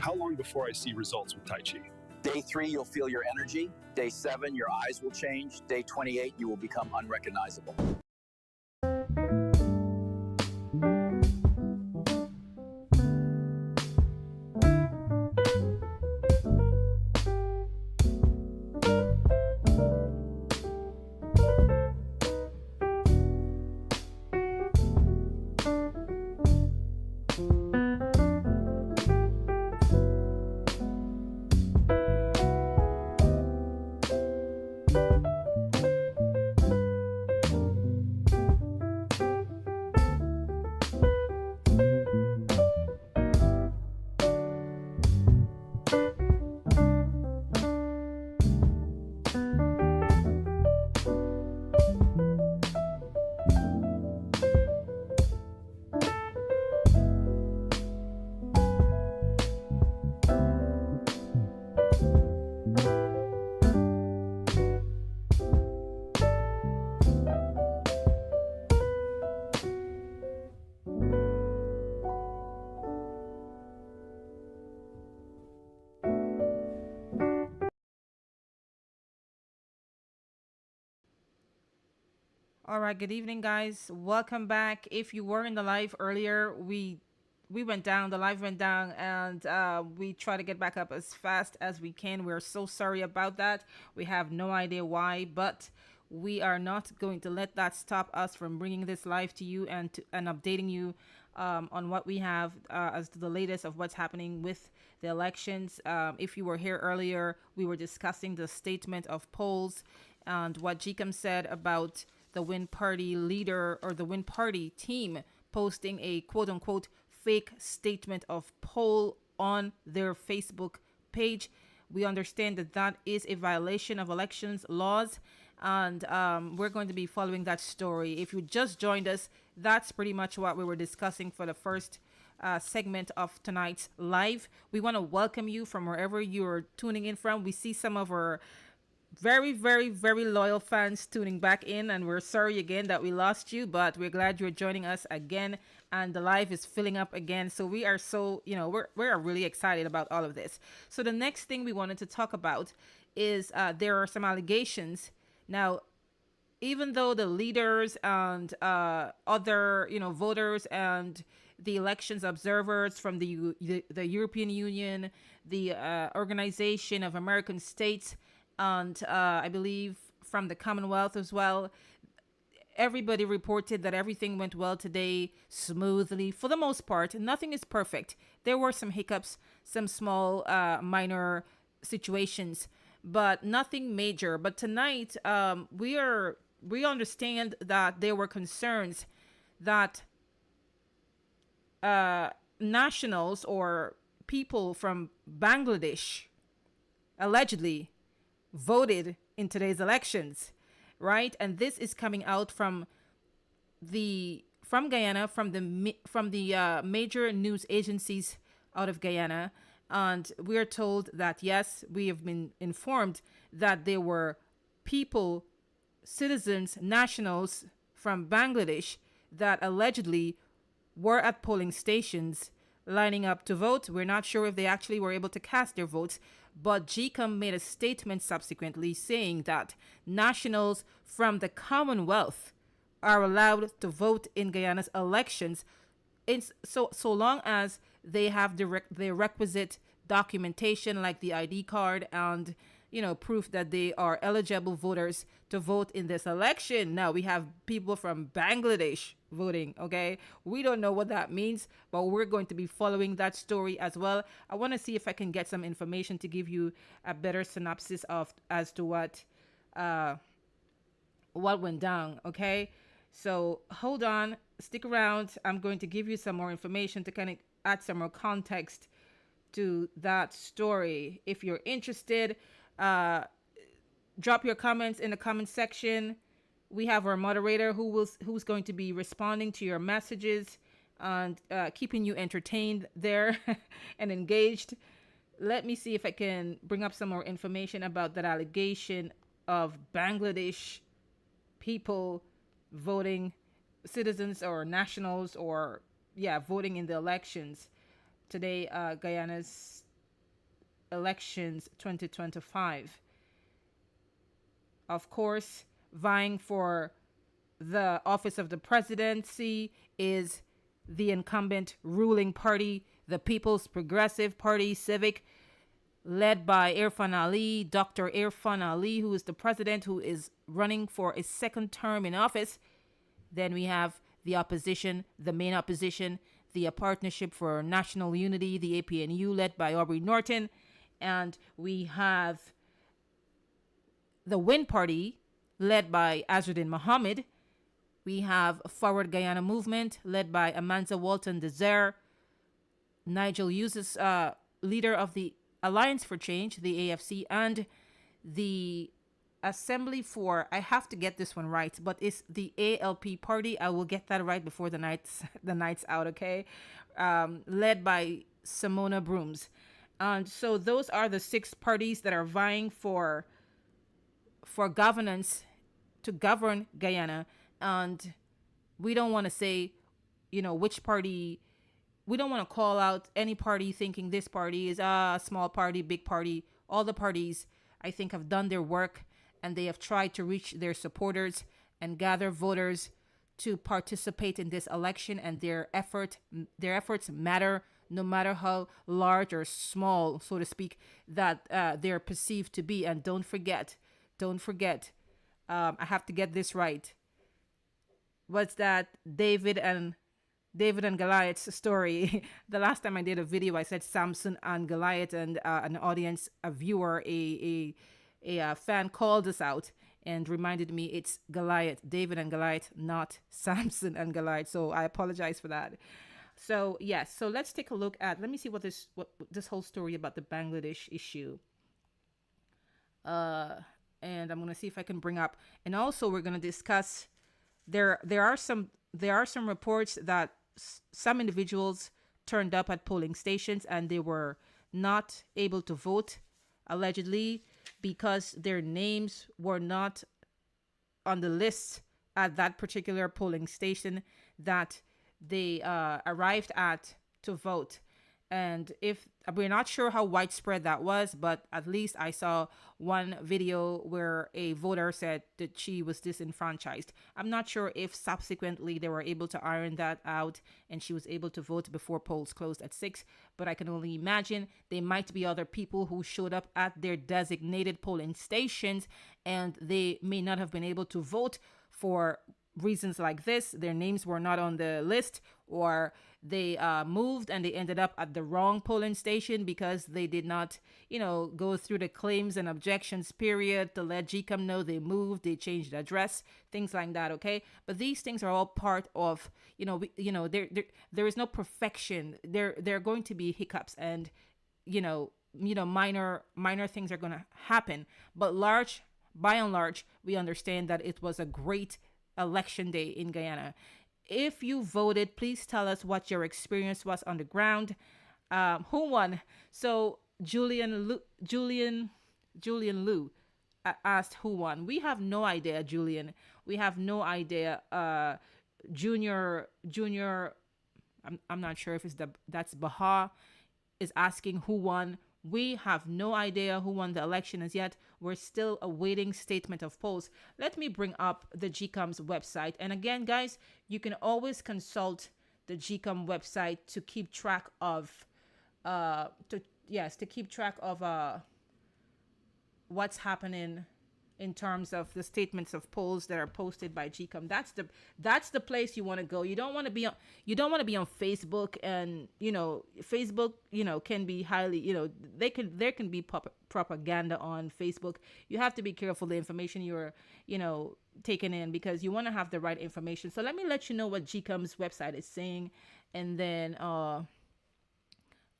how long before I see results with Tai Chi? Day 3, you'll feel your energy. Day 7, your eyes will change. Day 28, you will become unrecognizable. All right, good evening, guys. Welcome back. If you were in the live earlier, we went down, the live went down, and we try to get back up as fast as we can. We're so sorry about that. We have no idea why, but we are not going to let that stop us from bringing this live to you and updating you on what we have as to the latest of what's happening with the elections. If you were here earlier, we were discussing the statement of polls and what GECOM said about the Win Party leader or the Win Party team posting a quote-unquote fake statement of poll on their Facebook page. We understand that that is a violation of elections laws, and we're going to be following that story. If you just joined us, that's pretty much what we were discussing for the first segment of tonight's live. We want to welcome you from wherever you're tuning in from. We see some of our very, very, very loyal fans tuning back in, and we're sorry again that we lost you, but we're glad you're joining us again, and the live is filling up again. So we are so, we're really excited about all of this. So the next thing we wanted to talk about is there are some allegations. Now, even though the leaders and other, voters and the elections observers from the European Union, the Organization of American States, and I believe from the Commonwealth as well, everybody reported that everything went well today, smoothly. For the most part, nothing is perfect. There were some hiccups, some small, minor situations, but nothing major. But tonight, we understand that there were concerns that nationals or people from Bangladesh allegedly voted in today's elections, right? And this is coming out from Guyana, from the major news agencies out of Guyana, and we are told that yes, we have been informed that there were people, citizens, nationals from Bangladesh that allegedly were at polling stations lining up to vote. We're not sure if they actually were able to cast their votes, but GECOM made a statement subsequently saying that nationals from the Commonwealth are allowed to vote in Guyana's elections, so long as they have the requisite documentation like the ID card and proof that they are eligible voters to vote in this election. Now we have people from Bangladesh voting, okay? We don't know what that means, but we're going to be following that story as well. I want to see if I can get some information to give you a better synopsis as to what went down, okay? So hold on, stick around. I'm going to give you some more information to kind of add some more context to that story. If you're interested, drop your comments in the comment section. We have our moderator who's going to be responding to your messages and keeping you entertained there and engaged. Let me see if I can bring up some more information about that allegation of Bangladesh people voting, citizens or nationals, or voting in the elections today. Guyana's elections 2025. Of course, vying for the office of the presidency is the incumbent ruling party, the People's Progressive Party Civic, led by Irfan Ali, Dr. Irfan Ali, who is the president, who is running for a second term in office. Then we have the opposition, the main opposition, the Partnership for National Unity, the APNU, led by Aubrey Norton. And we have the Win Party, led by Azzuddin Mohammed. We have Forward Guyana Movement, led by Amanza Walton Desire. Nigel Hughes, leader of the Alliance for Change, the AFC, and the Assembly for, I have to get this one right, but it's the ALP party. I will get that right before the night's out, okay? Led by Simona Brooms. And so those are the 6 parties that are vying for governance to govern Guyana. And we don't want to say, which party. We don't want to call out any party thinking this party is a small party, big party. All the parties, I think, have done their work, and they have tried to reach their supporters and gather voters to participate in this election, and their efforts matter, no matter how large or small, so to speak, that they're perceived to be. And don't forget, I have to get this right. What's that? David and Goliath's story. The last time I did a video, I said Samson and Goliath, and an audience, a viewer, a fan called us out and reminded me it's Goliath, David and Goliath, not Samson and Goliath. So I apologize for that. So yes, so let's take a look at. Let me see what this whole story about the Bangladesh issue. And I'm gonna see if I can bring up. And also, we're gonna discuss. There are some reports that some individuals turned up at polling stations and they were not able to vote, allegedly, because their names were not on the list at that particular polling station that they arrived at to vote. And if we're not sure how widespread that was, but at least I saw one video where a voter said that she was disenfranchised. I'm not sure if subsequently they were able to iron that out and she was able to vote before polls closed at 6, but I can only imagine there might be other people who showed up at their designated polling stations and they may not have been able to vote for reasons like this. Their names were not on the list, or they moved and they ended up at the wrong polling station because they did not, go through the claims and objections period to let GECOM know they moved, they changed address, things like that. Okay, but these things are all part of, there is no perfection. There are going to be hiccups, and minor things are going to happen, but by and large, we understand that it was a great election day in Guyana. If you voted, please tell us what your experience was on the ground. Who won? So Julian Liu asked who won. We have no idea, Julian. We have no idea. Junior. I'm not sure if that's Baha is asking who won. We have no idea who won the election as yet. We're still awaiting statement of polls. Let me bring up the GECOM's website. And again, guys, you can always consult the GECOM website to keep track of what's happening in terms of the statements of polls that are posted by GECOM. That's the place you want to go. You don't want to be on Facebook, and Facebook can be highly there can be propaganda on Facebook. You have to be careful the information you're taking in, because you want to have the right information. So let me let you know what GECOM's website is saying, and then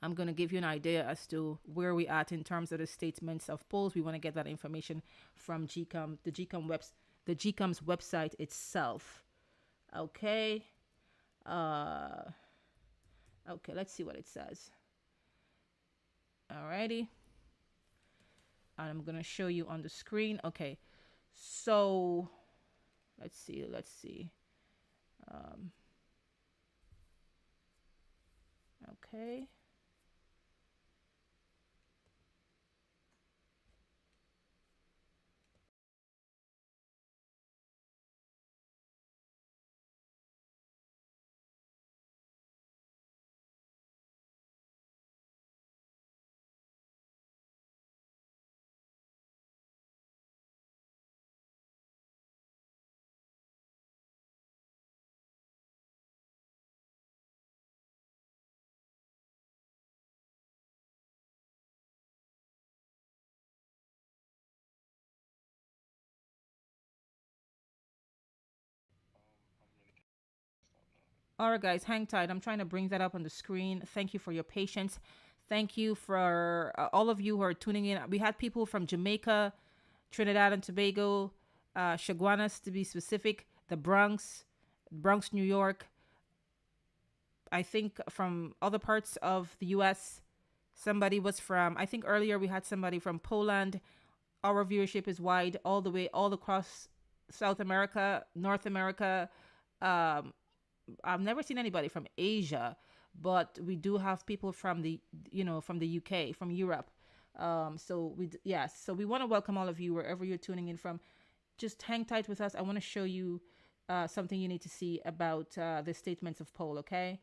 I'm going to give you an idea as to where we at in terms of the statements of polls. We want to get that information from GECOM, the GECOM's website itself. Okay. Okay, let's see what it says. Alrighty. I'm going to show you on the screen. Okay. So let's see. Okay. All right, guys, hang tight. I'm trying to bring that up on the screen. Thank you for your patience. Thank you for all of you who are tuning in. We had people from Jamaica, Trinidad and Tobago, Chaguanas to be specific, the Bronx, New York. I think from other parts of the U.S. Somebody was from, I think earlier we had somebody from Poland. Our viewership is wide all the way, all across South America, North America. Um, I've never seen anybody from Asia, but we do have people from from the UK, from Europe. So we want to welcome all of you wherever you're tuning in from. Just hang tight with us. I want to show you something you need to see about the statements of poll, okay?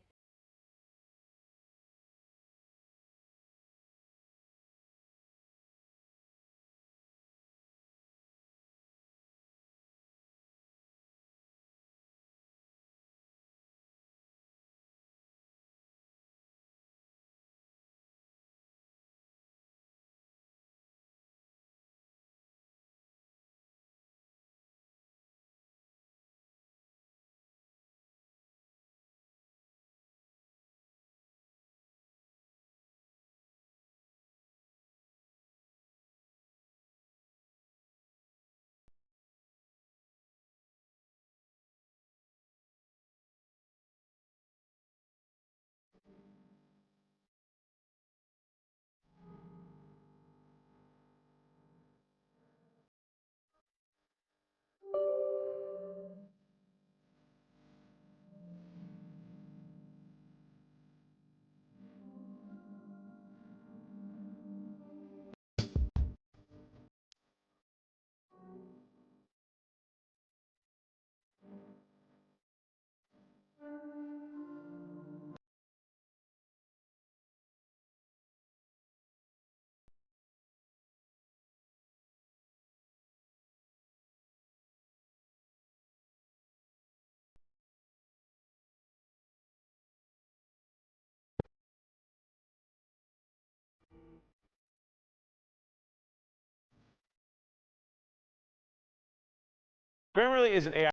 Grammarly is an AI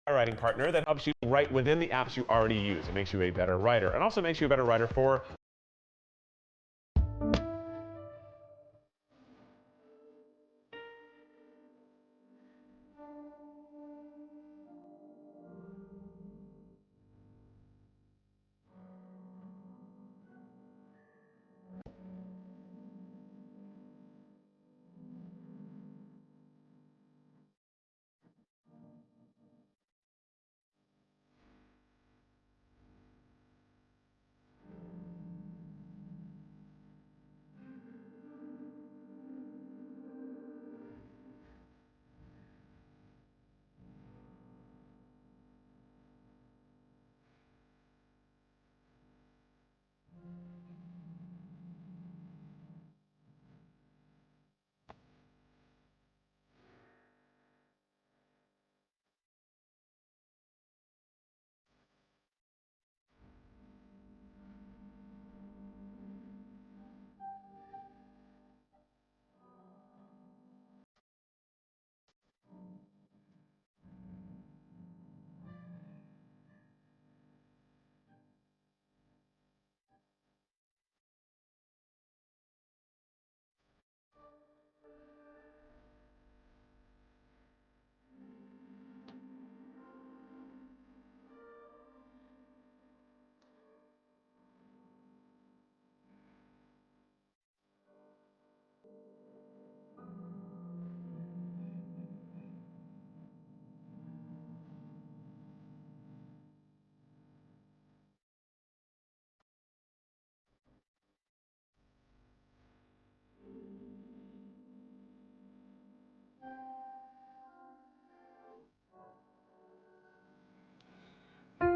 writing partner that helps you write within the apps you already use. It makes you a better writer and also makes you a better writer for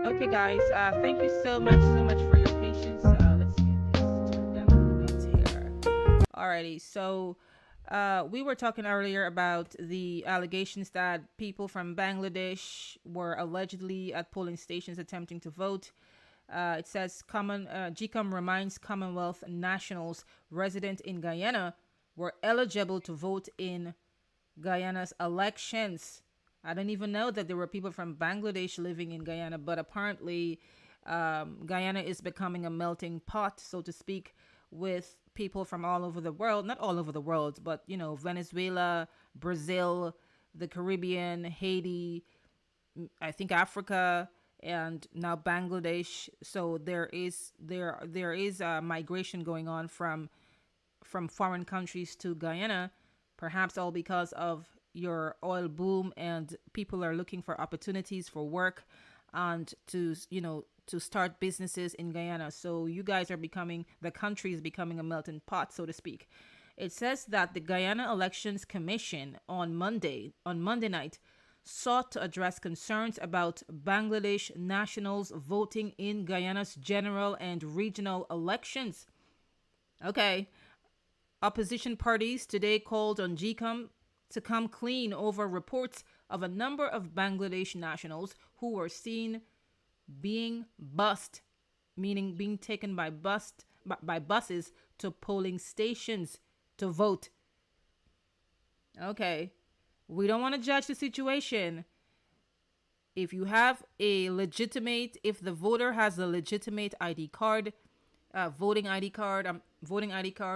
Okay, guys, thank you so much for your patience. Let's get this turned down a bit here. Alrighty, so we were talking earlier about the allegations that people from Bangladesh were allegedly at polling stations attempting to vote. It says GECOM reminds Commonwealth nationals resident in Guyana were eligible to vote in Guyana's elections. I didn't even know that there were people from Bangladesh living in Guyana, but apparently Guyana is becoming a melting pot, so to speak, with people from all over the world. Not all over the world, but, you know, Venezuela, Brazil, the Caribbean, Haiti, I think Africa, and now Bangladesh. So there is migration going on from foreign countries to Guyana, perhaps all because of your oil boom, and people are looking for opportunities for work and to, you know, to start businesses in Guyana. So you guys are the country is becoming a melting pot, so to speak. It says that the Guyana Elections Commission on Monday night sought to address concerns about Bangladesh nationals voting in Guyana's general and regional elections. Okay. Opposition parties today called on GECOM to come clean over reports of a number of Bangladesh nationals who were seen being bussed, meaning being taken by buses to polling stations to vote. Okay. We don't want to judge the situation. If you have if the voter has a legitimate ID card, voting ID card,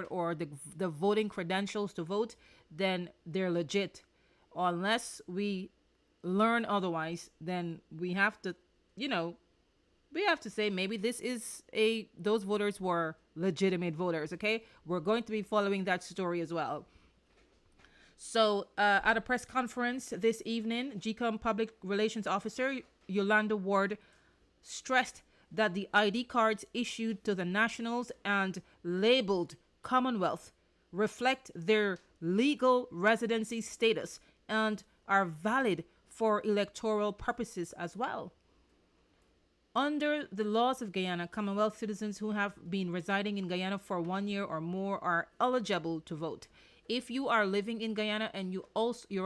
or the voting credentials to vote, then they're legit. Unless we learn otherwise, then we have to, say maybe those voters were legitimate voters. Okay, we're going to be following that story as well. So, at a press conference this evening, GECOM Public Relations Officer Yolanda Ward stressed that the ID cards issued to the nationals and labeled Commonwealth reflect their legal residency status and are valid for electoral purposes as well. Under the laws of Guyana, Commonwealth citizens who have been residing in Guyana for 1 year or more are eligible to vote. If you are living in Guyana and you're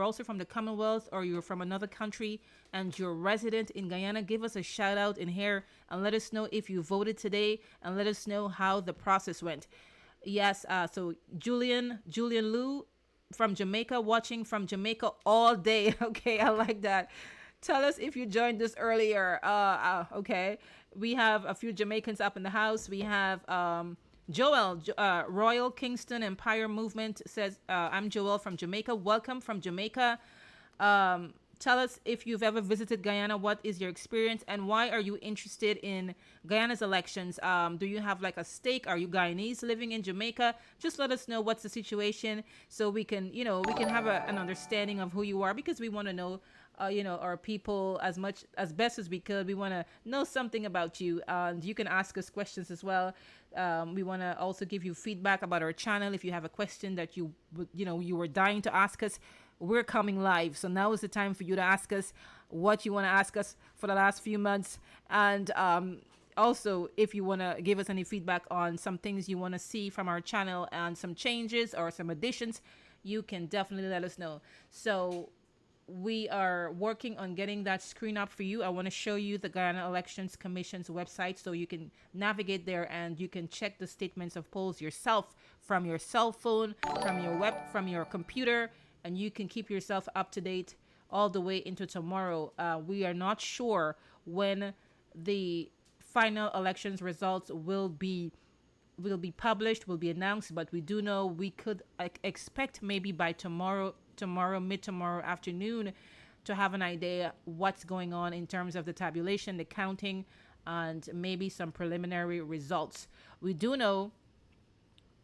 also from the Commonwealth, or you're from another country and you're resident in Guyana, give us a shout out in here and let us know if you voted today, and let us know how the process went. Yes, so Julian Liu from Jamaica, watching from Jamaica all day. Okay, I like that. Tell us if you joined us earlier. Okay, we have a few Jamaicans up in the house. We have Joel, Royal Kingston Empire Movement says, I'm Joel from Jamaica. Welcome from Jamaica. Tell us if you've ever visited Guyana. What is your experience, and why are you interested in Guyana's elections? Do you have like a stake? Are you Guyanese living in Jamaica? Just let us know what's the situation, so we can have an understanding of who you are, because we want to know our people as best as we could. We want to know something about you, and you can ask us questions as well. We want to also give you feedback about our channel. If you have a question that you were dying to ask us, we're coming live. So now is the time for you to ask us what you want to ask us for the last few months. And also, if you want to give us any feedback on some things you want to see from our channel and some changes or some additions, you can definitely let us know. So we are working on getting that screen up for you. I want to show you the Guyana Elections Commission's website, so you can navigate there and you can check the statements of polls yourself from your cell phone, from your computer, and you can keep yourself up to date all the way into tomorrow. We are not sure when the final elections results will be published, will be announced, but we do know we could expect maybe by mid-tomorrow afternoon to have an idea what's going on in terms of the tabulation, the counting, and maybe some preliminary results. We do know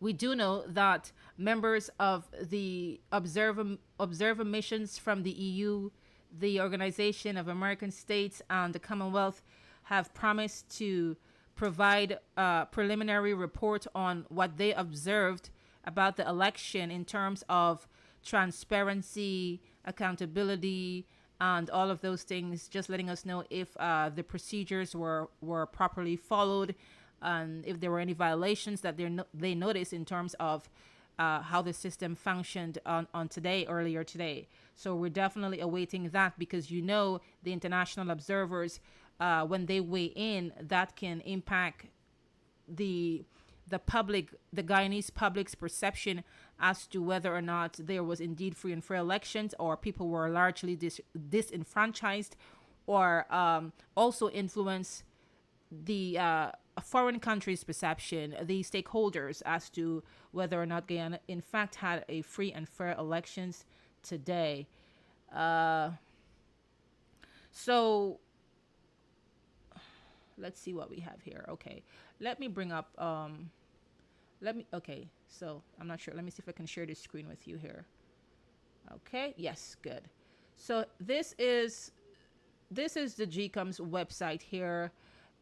that members of the observer missions from the EU, the Organization of American States, and the Commonwealth have promised to provide a preliminary report on what they observed about the election in terms of transparency, accountability, and all of those things, just letting us know if the procedures were properly followed, and if there were any violations that they noticed in terms of how the system functioned earlier today. So we're definitely awaiting that, because the international observers, when they weigh in, that can impact the the Guyanese public's perception as to whether or not there was indeed free and fair elections, or people were largely disenfranchised, or also influence the foreign country's perception, the stakeholders, as to whether or not Guyana in fact had a free and fair elections today. So let's see what we have here. Okay, let me bring up okay, so I'm not sure, let me see if I can share this screen with you here. Okay, yes, good. So this is the GECOM's website here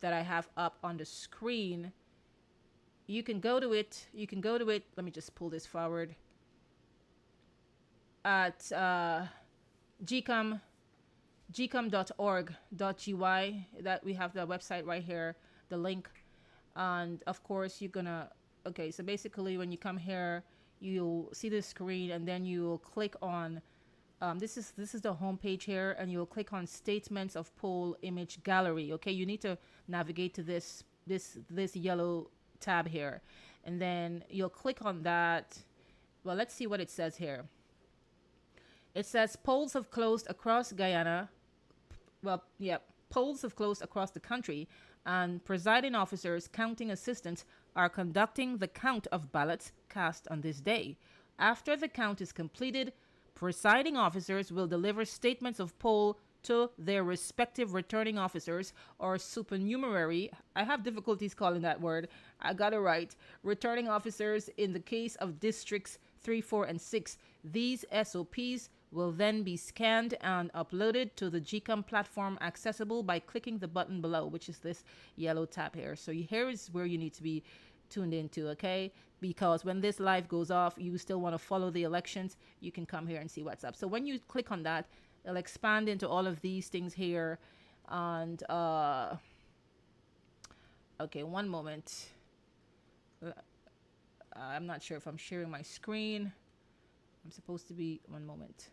that I have up on the screen. You can go to it. Let me just pull this forward. At gecom.org.gy, that we have the website right here, the link. And of course you're gonna, okay, so basically when you come here, you'll see the screen, and then you'll click on this is the home page here, and you'll click on Statements of Poll Image Gallery. Okay, you need to navigate to this yellow tab here, and then you'll click on that. Well, let's see what it says here. It says polls have closed across Guyana. Well, yeah, polls have closed across the country, and presiding officers, counting assistants are conducting the count of ballots cast on this day. After the count is completed, presiding officers will deliver statements of poll to their respective returning officers, or supernumerary. I have difficulties calling that word. I got it right. Returning officers in the case of districts 3, 4, and 6. These SOPs will then be scanned and uploaded to the GECOM platform, accessible by clicking the button below, which is this yellow tab here. So here is where you need to be tuned into, okay? Because when this live goes off, you still want to follow the elections, you can come here and see what's up. So when you click on that, it'll expand into all of these things here. And okay, one moment. I'm not sure if I'm sharing my screen. I'm supposed to be, one moment.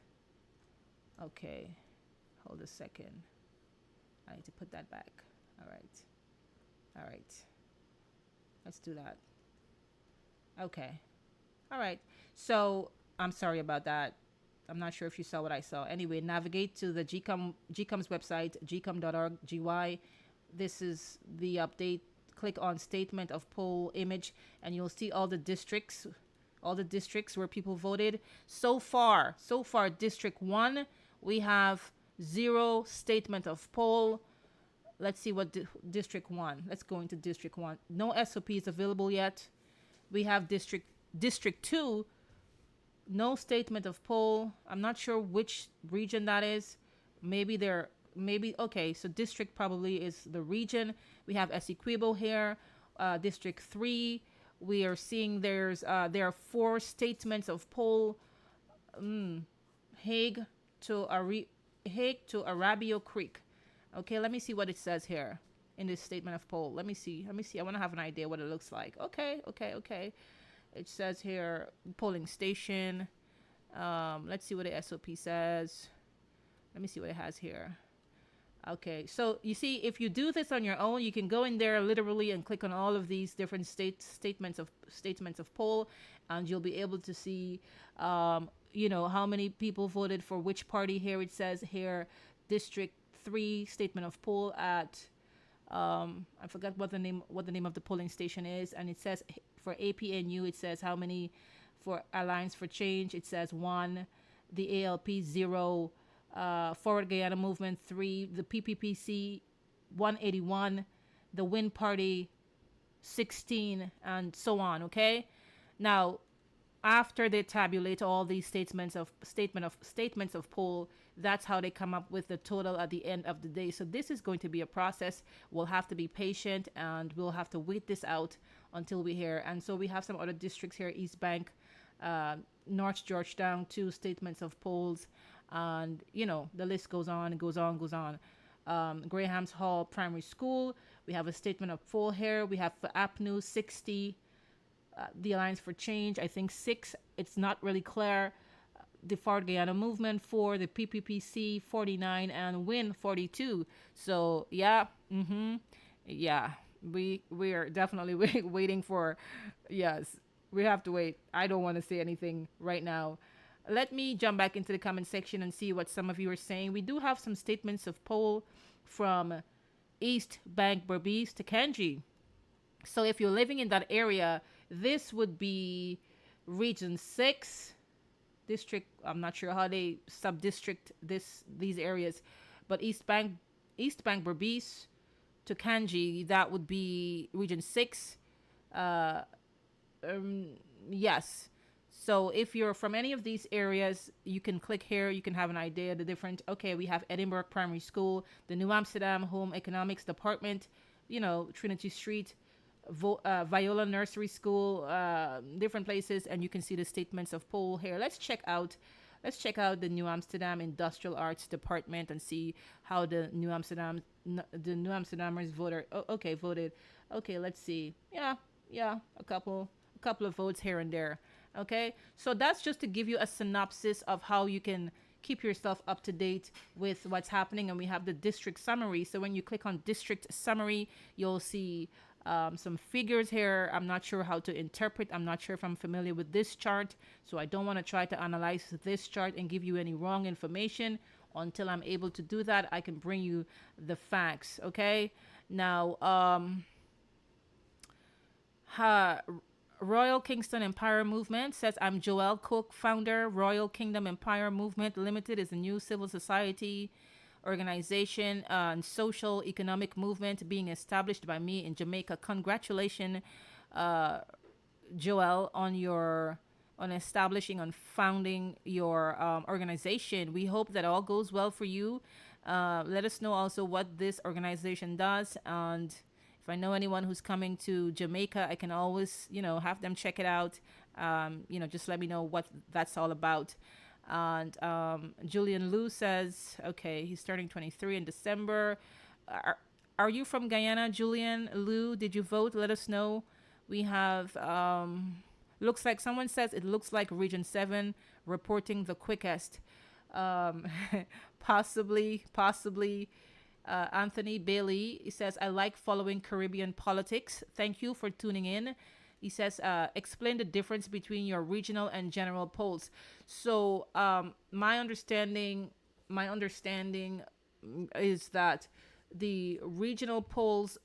Okay, hold a second. I need to put that back. All right, let's do that. Okay, all right, so I'm sorry about that. I'm not sure if you saw what I saw. Anyway, navigate to the GECOM's website, gecom.org.gy. This is the update. Click on Statement of Poll Image, and you'll see all the districts where people voted. So far, District 1, we have 0 statement of poll. Let's see what District 1. Let's go into District 1. No SOPs available yet. We have District 2, no statement of poll. I'm not sure which region that is. Okay, so district probably is the region. We have Essequibo here. District 3, we are seeing there are 4 statements of poll. Hague to Arabio Creek. Okay, let me see what it says here in this statement of poll. Let me see. I want to have an idea what it looks like. Okay. It says here polling station. Let's see what the SOP says. Let me see what it has here. Okay, so you see, if you do this on your own, you can go in there literally and click on all of these different statements of poll, and you'll be able to see, how many people voted for which party. Here it says here, District 3 statement of poll at, I forgot what the name of the polling station is, and it says for APNU, it says how many. For Alliance for Change, it says 1, the ALP 0. Forward Guyana Movement 3, the PPPC 181, the Win Party 16, and so on. Okay, now after they tabulate all these statements of poll, that's how they come up with the total at the end of the day. So this is going to be a process. We'll have to be patient, and we'll have to wait this out until we hear. And so we have some other districts here: East Bank, North Georgetown, 2 statements of polls. And the list goes on and goes on. Graham's Hall Primary School, we have a statement of poll here. We have for APNU 60, the Alliance for Change, I think 6. It's not really clear. The Forward Guyana Movement 4, the PPPC 49, and Win 42. So yeah, We are definitely waiting for. Yes, we have to wait. I don't want to say anything right now. Let me jump back into the comment section and see what some of you are saying. We do have some statements of poll from East Bank, Berbice to Kanji. So if you're living in that area, this would be Region 6 district. I'm not sure how they sub-district these areas, but East Bank, Berbice to Kanji, that would be Region 6. Uh, yes. So if you're from any of these areas, you can click here. You can have an idea of the different. Okay, we have Edinburgh Primary School, the New Amsterdam Home Economics Department, Trinity Street, Viola Nursery School, different places, and you can see the statements of poll here. Let's check out the New Amsterdam Industrial Arts Department and see how the New Amsterdamers voted. Voted. Okay, let's see. Yeah, a couple of votes here and there. Okay, so that's just to give you a synopsis of how you can keep yourself up to date with what's happening. And we have the district summary. So when you click on district summary, you'll see some figures here. I'm not sure how to interpret. I'm not sure if I'm familiar with this chart. So I don't want to try to analyze this chart and give you any wrong information. Until I'm able to do that, I can bring you the facts. Okay. Now, Royal Kingston Empire Movement says, I'm Joelle Cook, founder. Royal Kingdom Empire Movement Limited is a new civil society organization and social economic movement being established by me in Jamaica. Congratulations, Joelle, on establishing, on founding your organization. We hope that all goes well for you. Let us know also what this organization does, and if I know anyone who's coming to Jamaica, I can always, have them check it out. Just let me know what that's all about. And Julian Liu says, okay, he's turning 23 in December. Are you from Guyana, Julian Liu? Did you vote? Let us know. We have, looks like someone says it looks like Region 7 reporting the quickest. Possibly. Anthony Bailey, he says, I like following Caribbean politics. Thank you for tuning in. He says, explain the difference between your regional and general polls. So my understanding is that the regional polls,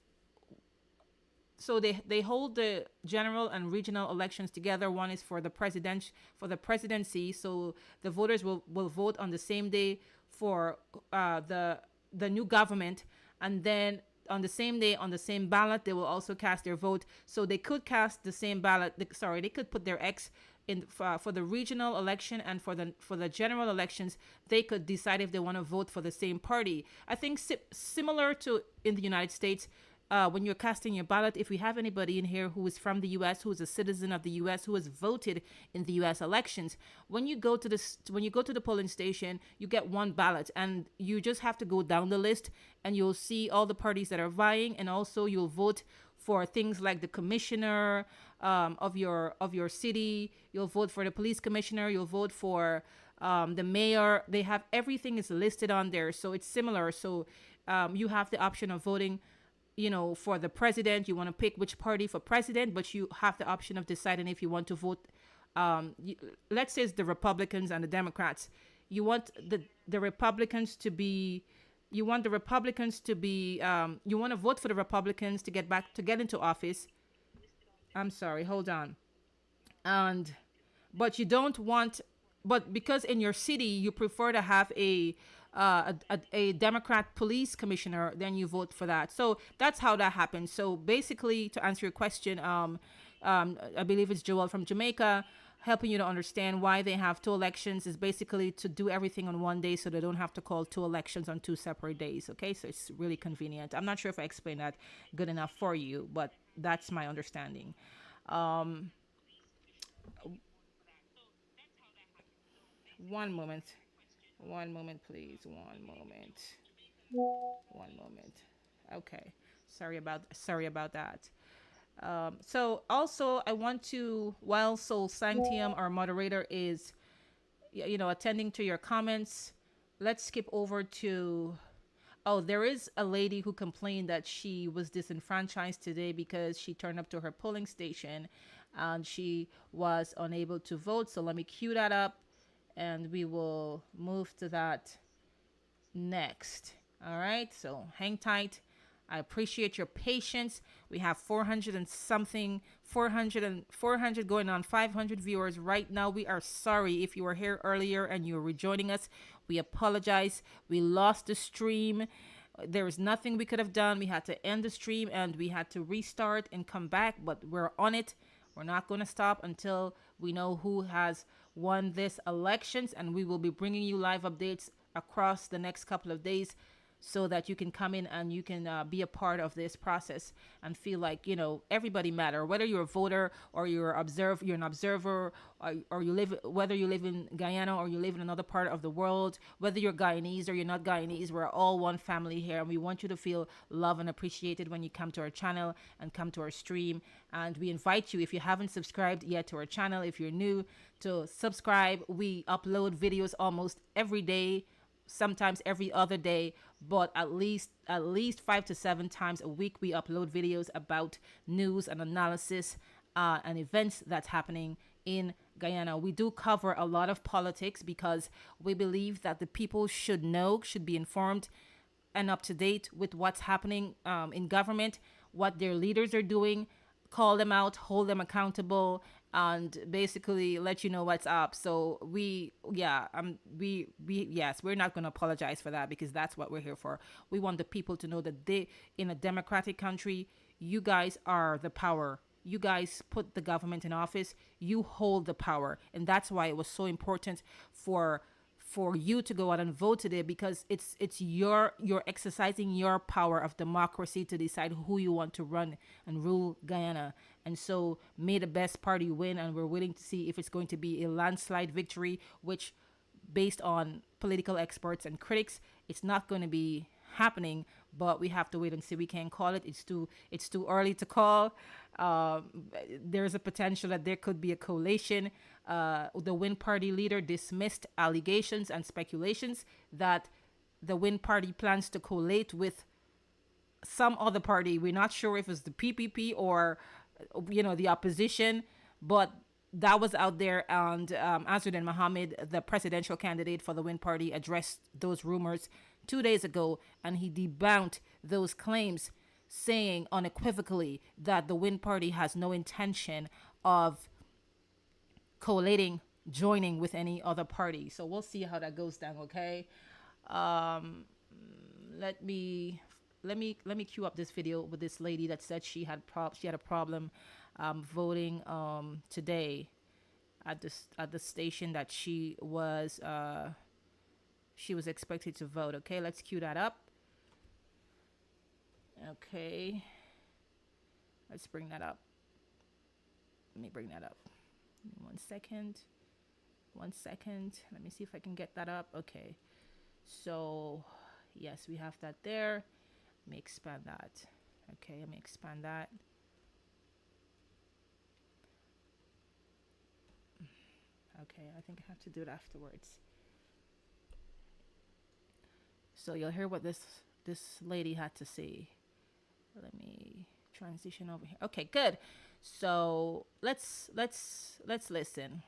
so they hold the general and regional elections together. One is for the presidency. So the voters will vote on the same day for the new government, and then on the same day, on the same ballot, they will also cast their vote. So they could cast the same ballot. They could put their X in for the regional election, and for the general elections, they could decide if they want to vote for the same party. I think similar to in the United States. When you're casting your ballot, if we have anybody in here who is from the U.S., who is a citizen of the U.S., who has voted in the U.S. elections, when you go to the polling station, you get one ballot, and you just have to go down the list, and you'll see all the parties that are vying, and also you'll vote for things like the commissioner of your city. You'll vote for the police commissioner. You'll vote for the mayor. They have everything is listed on there, so it's similar. So you have the option of voting. For the president, you want to pick which party for president, but you have the option of deciding if you want to vote. Let's say it's the Republicans and the Democrats. You want the Republicans to be. You want to vote for the Republicans to get into office. I'm sorry, hold on. But you don't want. But because in your city you prefer to have a Democrat police commissioner, then you vote for that. So that's how that happens. So basically, to answer your question, I believe it's Joel from Jamaica, helping you to understand why they have two elections is basically to do everything on one day, so they don't have to call two elections on two separate days. Okay, so it's really convenient. I'm not sure if I explained that good enough for you, but that's my understanding. One moment, please. One moment. Okay. Sorry about that. So also I want to, while Soul Sanctium, our moderator, is, attending to your comments, let's skip over to Oh, there is a lady who complained that she was disenfranchised today because she turned up to her polling station and she was unable to vote. So let me cue that up and we will move to that next. All right, so hang tight. I appreciate your patience. We have 400 and something, 400 going on 500 viewers right now. We are sorry if you were here earlier and you were rejoining us. We apologize. We lost the stream. There was nothing we could have done. We had to end the stream and we had to restart and come back, but we're on it. We're not going to stop until we know who has won this elections, and we will be bringing you live updates across the next couple of days so that you can come in and you can be a part of this process and feel like, you know, everybody matter, whether you're a voter or you're an observer, or you live, whether you live in Guyana or you live in another part of the world, whether you're Guyanese or you're not Guyanese, we're all one family here, and we want you to feel loved and appreciated when you come to our channel and come to our stream. And we invite you, if you haven't subscribed yet to our channel, if you're new, to subscribe. We upload videos almost every day, sometimes every other day, but at least 5 to 7 times a week we upload videos about news and analysis and events that's happening in Guyana. We do cover a lot of politics because we believe that the people should know, should be informed and up to date with what's happening in government, what their leaders are doing, call them out, hold them accountable, and basically let you know what's up. So yes, we're not going to apologize for that because that's what we're here for. We want the people to know that in a democratic country, you guys are the power. You guys put the government in office. You hold the power. And that's why it was so important for you to go out and vote today, because you're exercising your power of democracy to decide who you want to run and rule Guyana. And so may the best party win, and we're waiting to see if it's going to be a landslide victory, which based on political experts and critics, it's not going to be happening, but we have to wait and see. We can't call it. It's too early to call. There's a potential that there could be a coalition. The Win Party leader dismissed allegations and speculations that the Win Party plans to collate with some other party. We're not sure if it's the PPP or, the opposition, but that was out there. And Azudin Mohammed, the presidential candidate for the Win Party, addressed those rumors 2 days ago, and he debunked those claims, saying unequivocally that the Win Party has no intention of collating, joining with any other party. So we'll see how that goes down. Okay. Let me cue up this video with this lady that said she had a problem voting today at the station that she was expected to vote. Okay, let's cue that up. Okay, let's bring that up. Let me bring that up. 1 second. Let me see if I can get that up. Okay, so yes, we have that there. Let me expand that. Okay, let me expand that. Okay, I think I have to do it afterwards. So you'll hear what this lady had to say. Let me transition over here. Okay, good. So let's listen.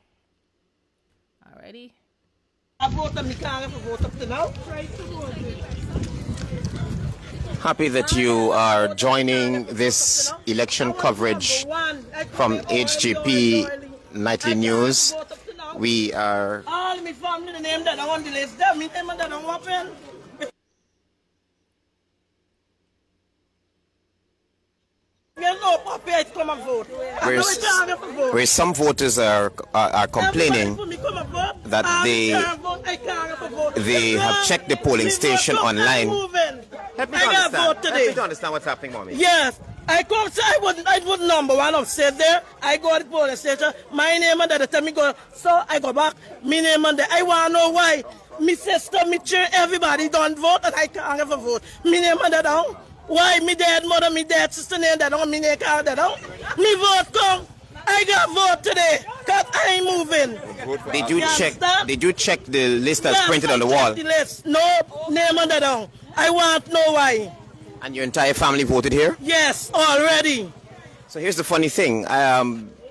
Alrighty. Happy that you are joining this election coverage from HGP Nightly News. We are all my family the name that I want the list. That me name that don't happen. Where some voters are complaining that they have checked the polling station online. Help me to understand what's happening, Mommy. Yes. I would number one upstairs there. I go to the police station. My name and that tell me go. So I go back. My name and I want to know why. Me sister, me chair, everybody don't vote and I can't ever vote. My name and that down. Why me dead mother, me dead sister name that down, me name can't that down. Me vote come. I got vote today because I ain't moving. Did you check the list that's printed on the wall? The list. No name and that down. I want to know why. And your entire family voted here? Yes, already. So here's the funny thing.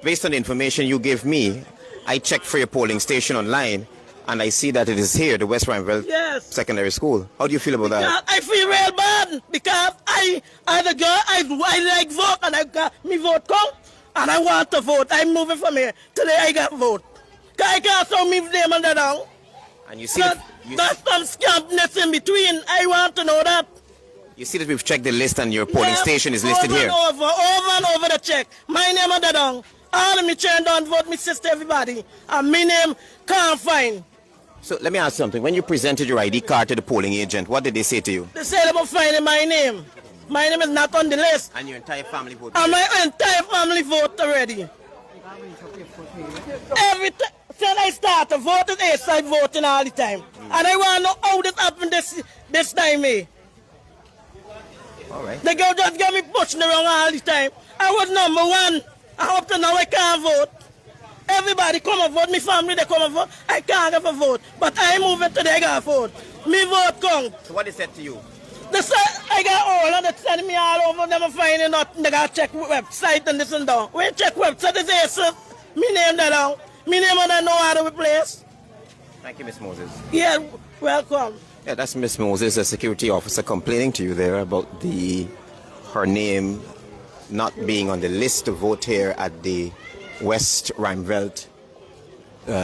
Based on the information you gave me, I checked for your polling station online, and I see that it is here, the West Rhineville Secondary School. How do you feel about that? I feel real bad because as a girl, I like vote, and I got me vote come, and I want to vote. I'm moving from here. Today I got vote. I can't show me name on the down. And you see that's some scampness in between. I want to know that. You see that we've checked the list and your polling station is listed here. Over and over the check. My name on the down. All of me turn down vote, me sister, everybody. And my name can't find. So let me ask something. When you presented your ID card to the polling agent, what did they say to you? They said about finding my name. My name is not on the list. And your entire family voted? And my entire family vote already. Every time since I started voting, I voting all the time. And I want to know how this happened this time, eh? All right. The girl just got me pushing around all the time. I was number one. I up to now I can't vote. Everybody come and vote. My family, they come and vote. I can't have a vote. But I move it today, I got a vote. Me vote count. So what they said to you? They said, I got all of them sending me all over. Never finding nothing. They got to check website and this and that. When you check website, they say, sir, me name that down. Me name on that know how to replace. Thank you, Miss Moses. Yeah, welcome. Yeah, that's Miss Moses, a security officer, complaining to you there about her name not being on the list to vote here at the West Rhineville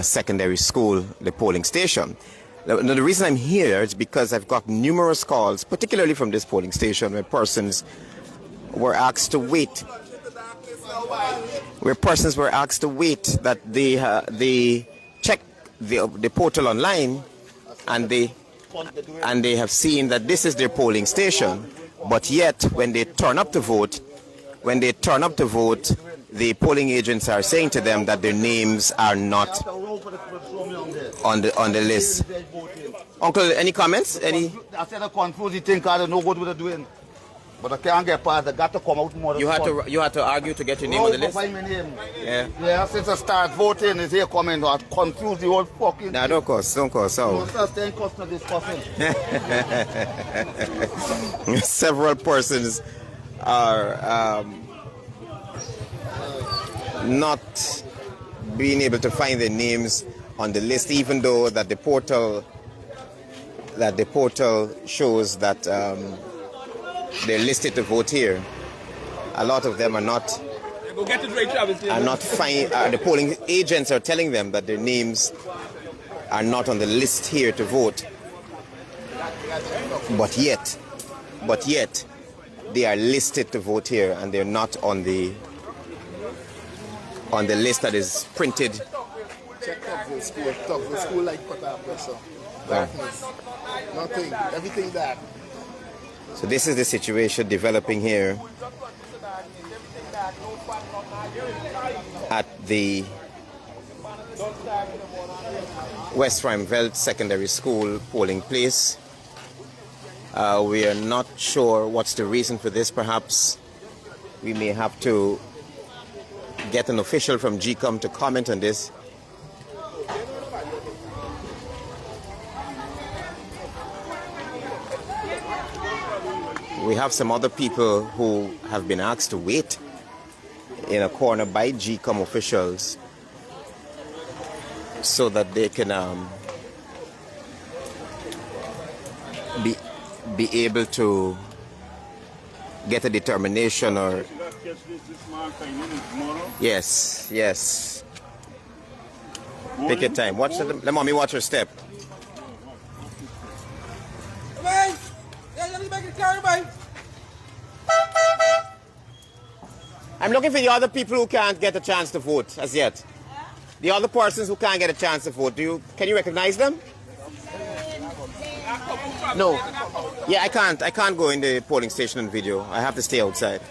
Secondary School, the polling station. Now, the reason I'm here is because I've got numerous calls, particularly from this polling station, where persons were asked to wait. That they check the portal online, and they have seen that this is their polling station, but yet when they turn up to vote, the polling agents are saying to them that their names are not on the list. Uncle, any comments? Any? I said I confuse the thing, I don't know what we're doing. But I can't get past. I got to come out more. You had to argue to get your name on the list. Find my name. Yeah. Since I start voting, is here coming. I confuse the whole fucking. Nah, don't cause. So. Several persons are not being able to find their names on the list, even though that the portal shows that they're listed to vote here. A lot of them are not fine. The polling agents are telling them that their names are not on the list here to vote. But yet, they are listed to vote here, and they're not on the list that is printed. Check Tugville school like cut off pressure. Darkness. Nothing. Everything dark. So this is the situation developing here at the West Rhineville Secondary School polling place. We are not sure what's the reason for this. Perhaps we may have to get an official from GECOM to comment on this. We have some other people who have been asked to wait in a corner by GECOM officials so that they can be able to get a determination or yes. Take your time. Let mommy watch her step. I'm looking for the other people who can't get a chance to vote as yet. The other persons who can't get a chance to vote. Can you recognize them? No. Yeah, I can't go in the polling station on video. I have to stay outside.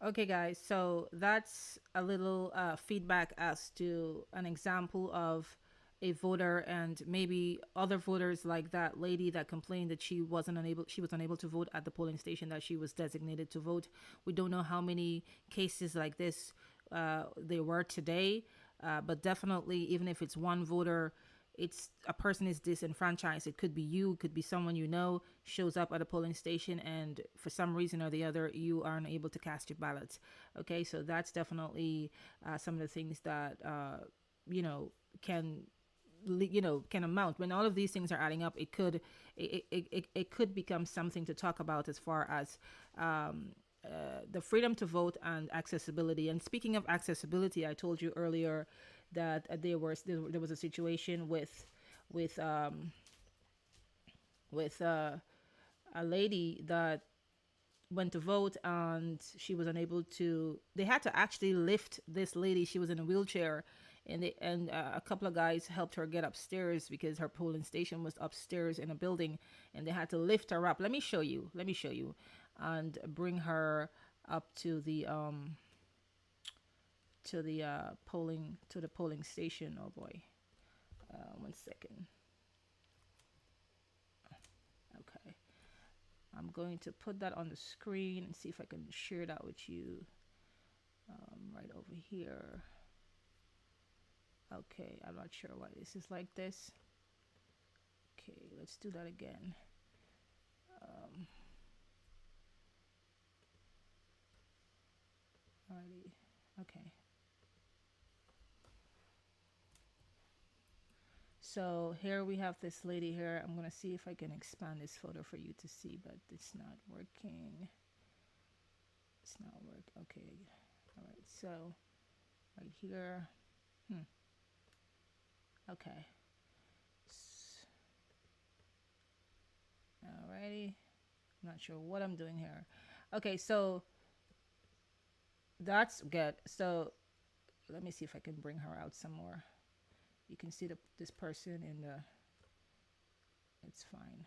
Okay, guys, so that's a little feedback as to an example of a voter and maybe other voters, like that lady that complained that she was unable to vote at the polling station that she was designated to vote. We don't know how many cases like this there were today. But definitely, even if it's one voter, it's a person is disenfranchised. It could be you, it could be someone you know shows up at a polling station, and for some reason or the other, you aren't able to cast your ballots. Okay, so that's definitely some of the things that you know can can amount when all of these things are adding up. It could become something to talk about as far as the freedom to vote and accessibility. And speaking of accessibility, I told you earlier that there was a situation with a lady that went to vote, and she was unable to. They had to actually lift this lady. She was in a wheelchair, and a couple of guys helped her get upstairs because her polling station was upstairs in a building, and they had to lift her up. Let me show you, and bring her up to the polling station. Oh boy, 1 second. Okay, I'm going to put that on the screen and see if I can share that with you. Right over here. Okay, I'm not sure why this is like this. Okay, let's do that again. Alrighty, okay. So here we have this lady here. I'm gonna see if I can expand this photo for you to see, but it's not working. It's not working. Okay. All right. So right here. Okay. Alrighty. I'm not sure what I'm doing here. Okay, so that's good. So let me see if I can bring her out some more. You can see this person in the. It's fine.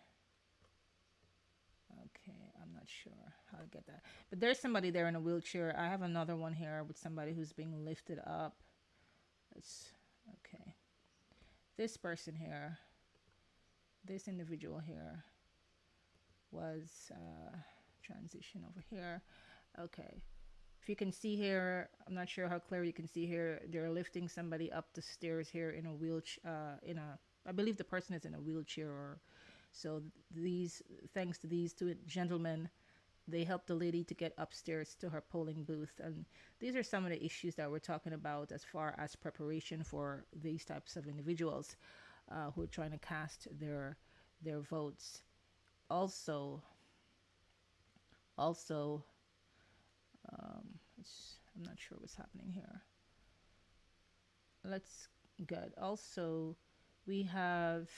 Okay, I'm not sure how to get that. But there's somebody there in a wheelchair. I have another one here with somebody who's being lifted up. Okay. This person here, this individual here was transition over here. Okay. If you can see here, I'm not sure how clear you can see here, they're lifting somebody up the stairs here in a wheelchair, I believe the person is in a wheelchair. Or so these, thanks to these two gentlemen, they helped the lady to get upstairs to her polling booth. And these are some of the issues that we're talking about as far as preparation for these types of individuals who are trying to cast their votes. Also, I'm not sure what's happening here. Let's good. Also, we have.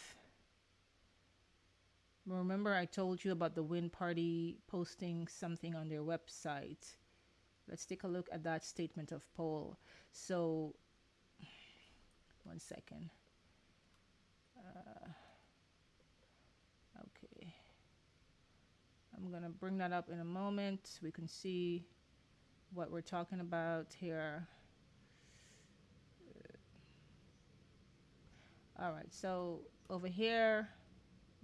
Remember, I told you about the Win Party posting something on their website. Let's take a look at that statement of poll. So, 1 second. Okay. I'm going to bring that up in a moment so we can see what we're talking about here. All right, so over here,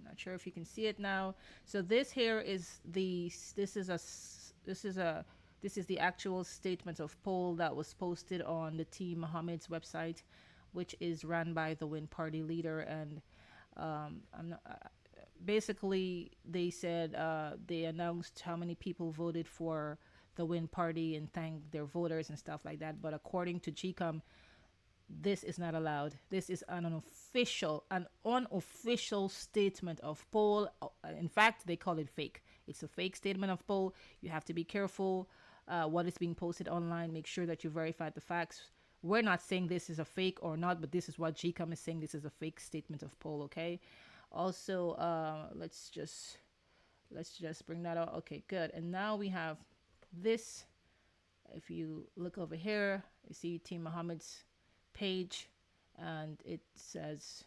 not sure if you can see it now. So this here is the this is the actual statement of poll that was posted on the Team Mohammed's website, which is run by the Win Party leader. And basically they said they announced how many people voted for the Win Party and thanked their voters and stuff like that. But according to GECOM, this is not allowed. This is an unofficial statement of poll. In fact, they call it fake. It's a fake statement of poll. You have to be careful what is being posted online. Make sure that you verify the facts. We're not saying this is a fake or not, but this is what GECOM is saying. This is a fake statement of poll. Okay. Also, let's just bring that out. Okay, good. And now we have this. If you look over here, you see Team Mohammed's page, and it says,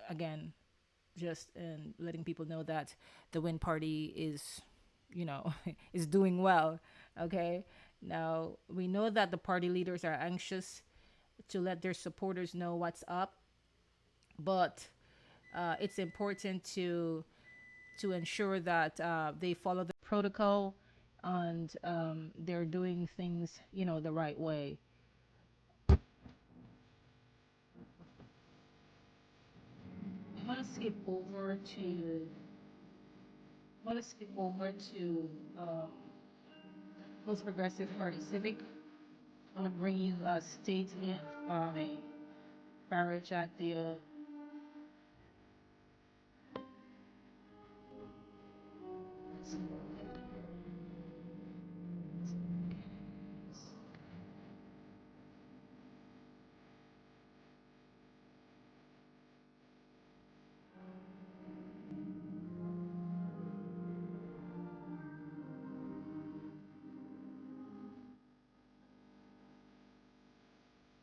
again, just letting people know that the Win Party is, is doing well. Okay, now we know that the party leaders are anxious to let their supporters know what's up, but it's important to ensure that they follow the protocol and they're doing things the right way. skip over to most progressive party civic. I'm gonna bring you a statement from a Barrett Jagdeo.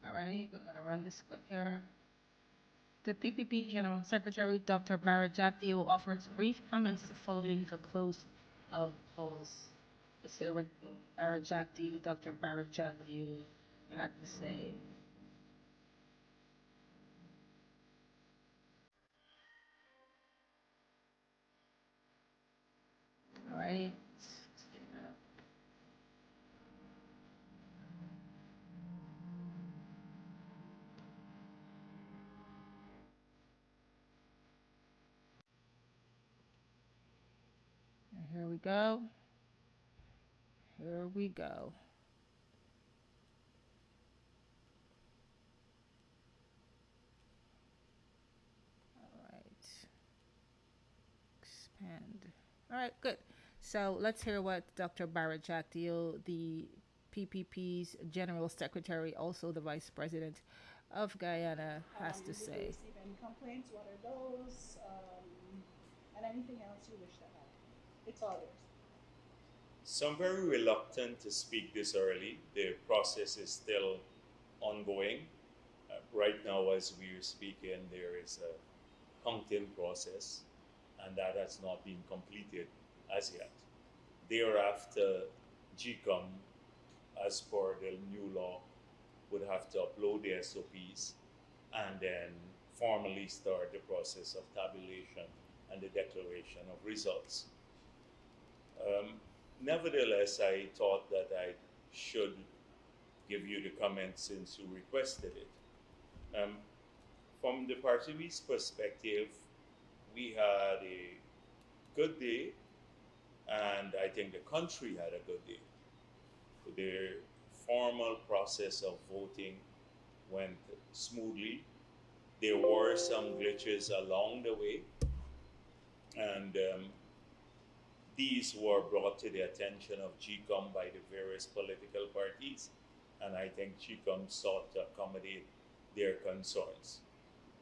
Alright, we're gonna run this clip here. The PPP General Secretary, Dr. Barrett Jagdeo, offers brief comments following the close of polls. Let's hear what Barrett Jagdeo, Dr. Barrett Jagdeo had to say. Alright. Here we go. Here we go. All right. Expand. All right, good. So let's hear what Dr. Barrett Jagdeo, the PPP's General Secretary, also the Vice President of Guyana, has to say. Did you receive any complaints? What are those? And anything else you wish to add? It's all yours. So I'm very reluctant to speak this early. The process is still ongoing. Right now, as we're speaking, there is a counting process, and that has not been completed as yet. Thereafter, GECOM, as per the new law, would have to upload the SOPs and then formally start the process of tabulation and the declaration of results. Nevertheless, I thought that I should give you the comments since you requested it. From the party's perspective, we had a good day, and I think the country had a good day. The formal process of voting went smoothly. There were some glitches along the way, and these were brought to the attention of GECOM by the various political parties, and I think GECOM sought to accommodate their concerns.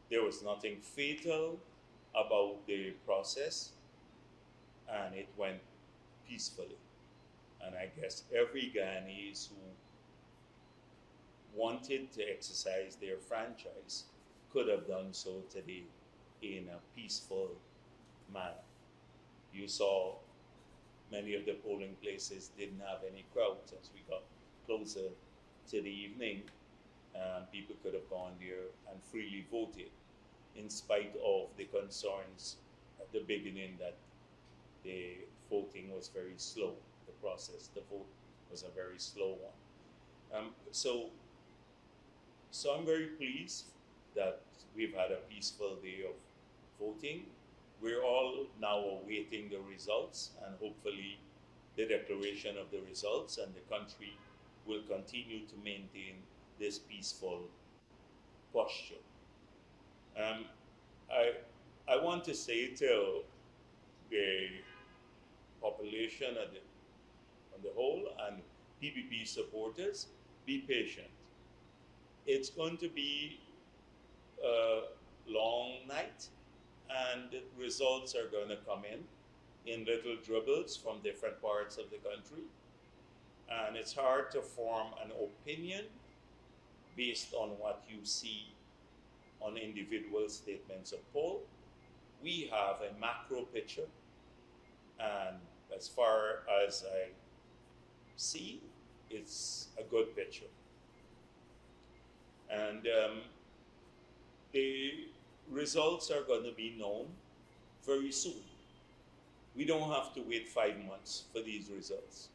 There was nothing fatal about the process, and it went peacefully. And I guess every Guyanese who wanted to exercise their franchise could have done so today in a peaceful manner. You saw many of the polling places didn't have any crowds as we got closer to the evening. People could have gone there and freely voted, in spite of the concerns at the beginning that the voting was very slow. The process, the vote was a very slow one. So I'm very pleased that we've had a peaceful day of voting. We're all now awaiting the results, and hopefully the declaration of the results, and the country will continue to maintain this peaceful posture. I want to say to the population on the whole and PPP supporters, be patient. It's going to be a long night, and the results are going to come in little dribbles from different parts of the country. And it's hard to form an opinion based on what you see on individual statements of poll. We have a macro picture, and as far as I see, it's a good picture. And the results are going to be known very soon. We don't have to wait 5 months for these results,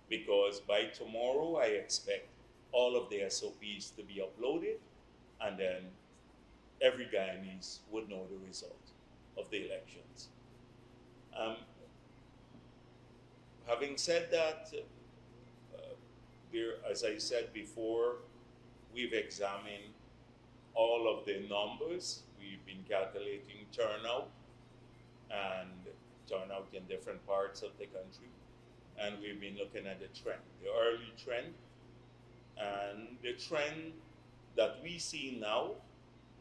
because by tomorrow I expect all of the SOPs to be uploaded, and then every Guyanese would know the result. of the elections. Having said that, as I said before, we've examined all of the numbers. We've been calculating turnout in different parts of the country, and we've been looking at the trend, the early trend, and the trend that we see now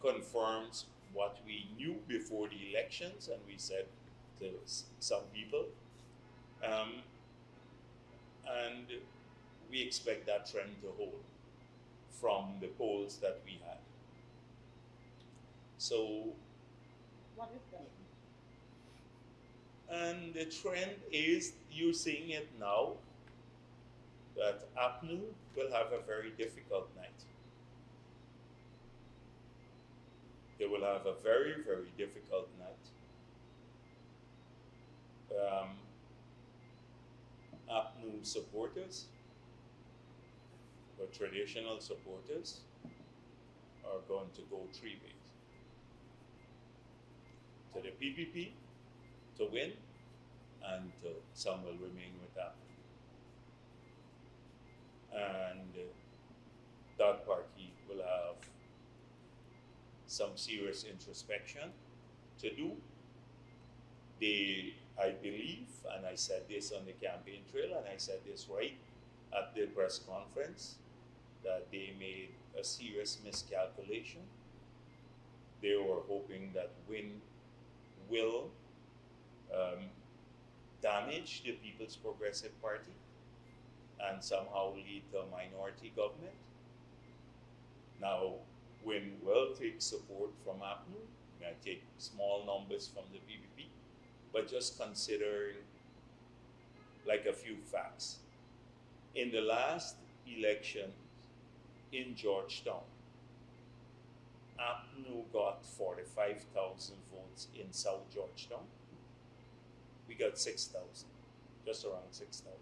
confirms what we knew before the elections, and we said to some people, and we expect that trend to hold from the polls that we had. So, What is that? and the trend is, you're seeing it now, that APNU will have a very difficult night. They will have a very, very difficult night. APNU supporters, or traditional supporters, are going to go three ways. To the PPP to win, and some will remain with APNU. And that party will have some serious introspection to do. I believe, and I said this on the campaign trail, and I said this right at the press conference, that they made a serious miscalculation. They were hoping that win will damage the People's Progressive Party and somehow lead to a minority government. Now, win will take support from APNU, may take small numbers from the PPP, but just considering like a few facts. In the last election in Georgetown, APNU got 45,000 votes in South Georgetown. We got 6,000, just around 6,000.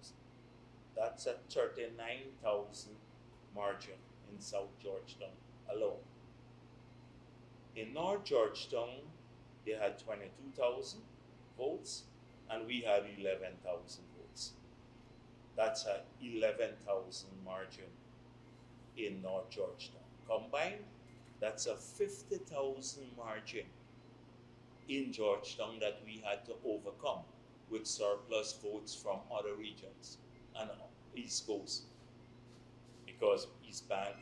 That's a 39,000 margin in South Georgetown alone. In North Georgetown, they had 22,000 votes, and we had 11,000 votes. That's a 11,000 margin in North Georgetown. Combined, that's a 50,000 margin in Georgetown that we had to overcome with surplus votes from other regions and East Coast, because East Bank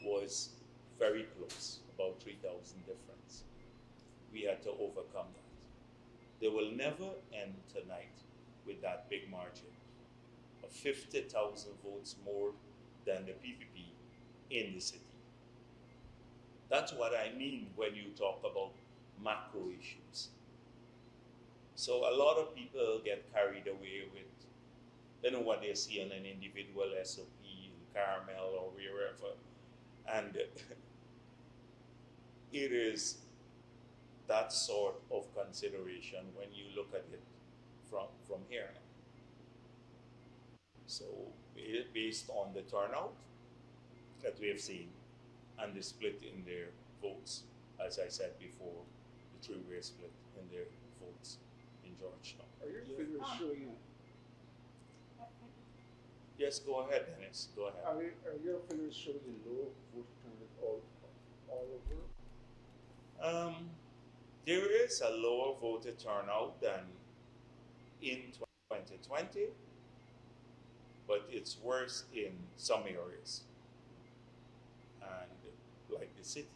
was very close, about 3,000 difference. We had to overcome that. They will never end tonight with that big margin of 50,000 votes more than the PPP in the city. That's what I mean when you talk about macro issues. So a lot of people get carried away with, they know what they see on an individual SOP in Carmel or wherever, and it is that sort of consideration when you look at it from here. So based on the turnout that we have seen and the split in their votes, as I said before, the three-way split in their votes in Georgetown. Are your figures showing? Yes, go ahead, Dennis. Go ahead. Are your figures showing a low vote turnout all over? There is a lower voter turnout than in 2020, but it's worse in some areas. And like the city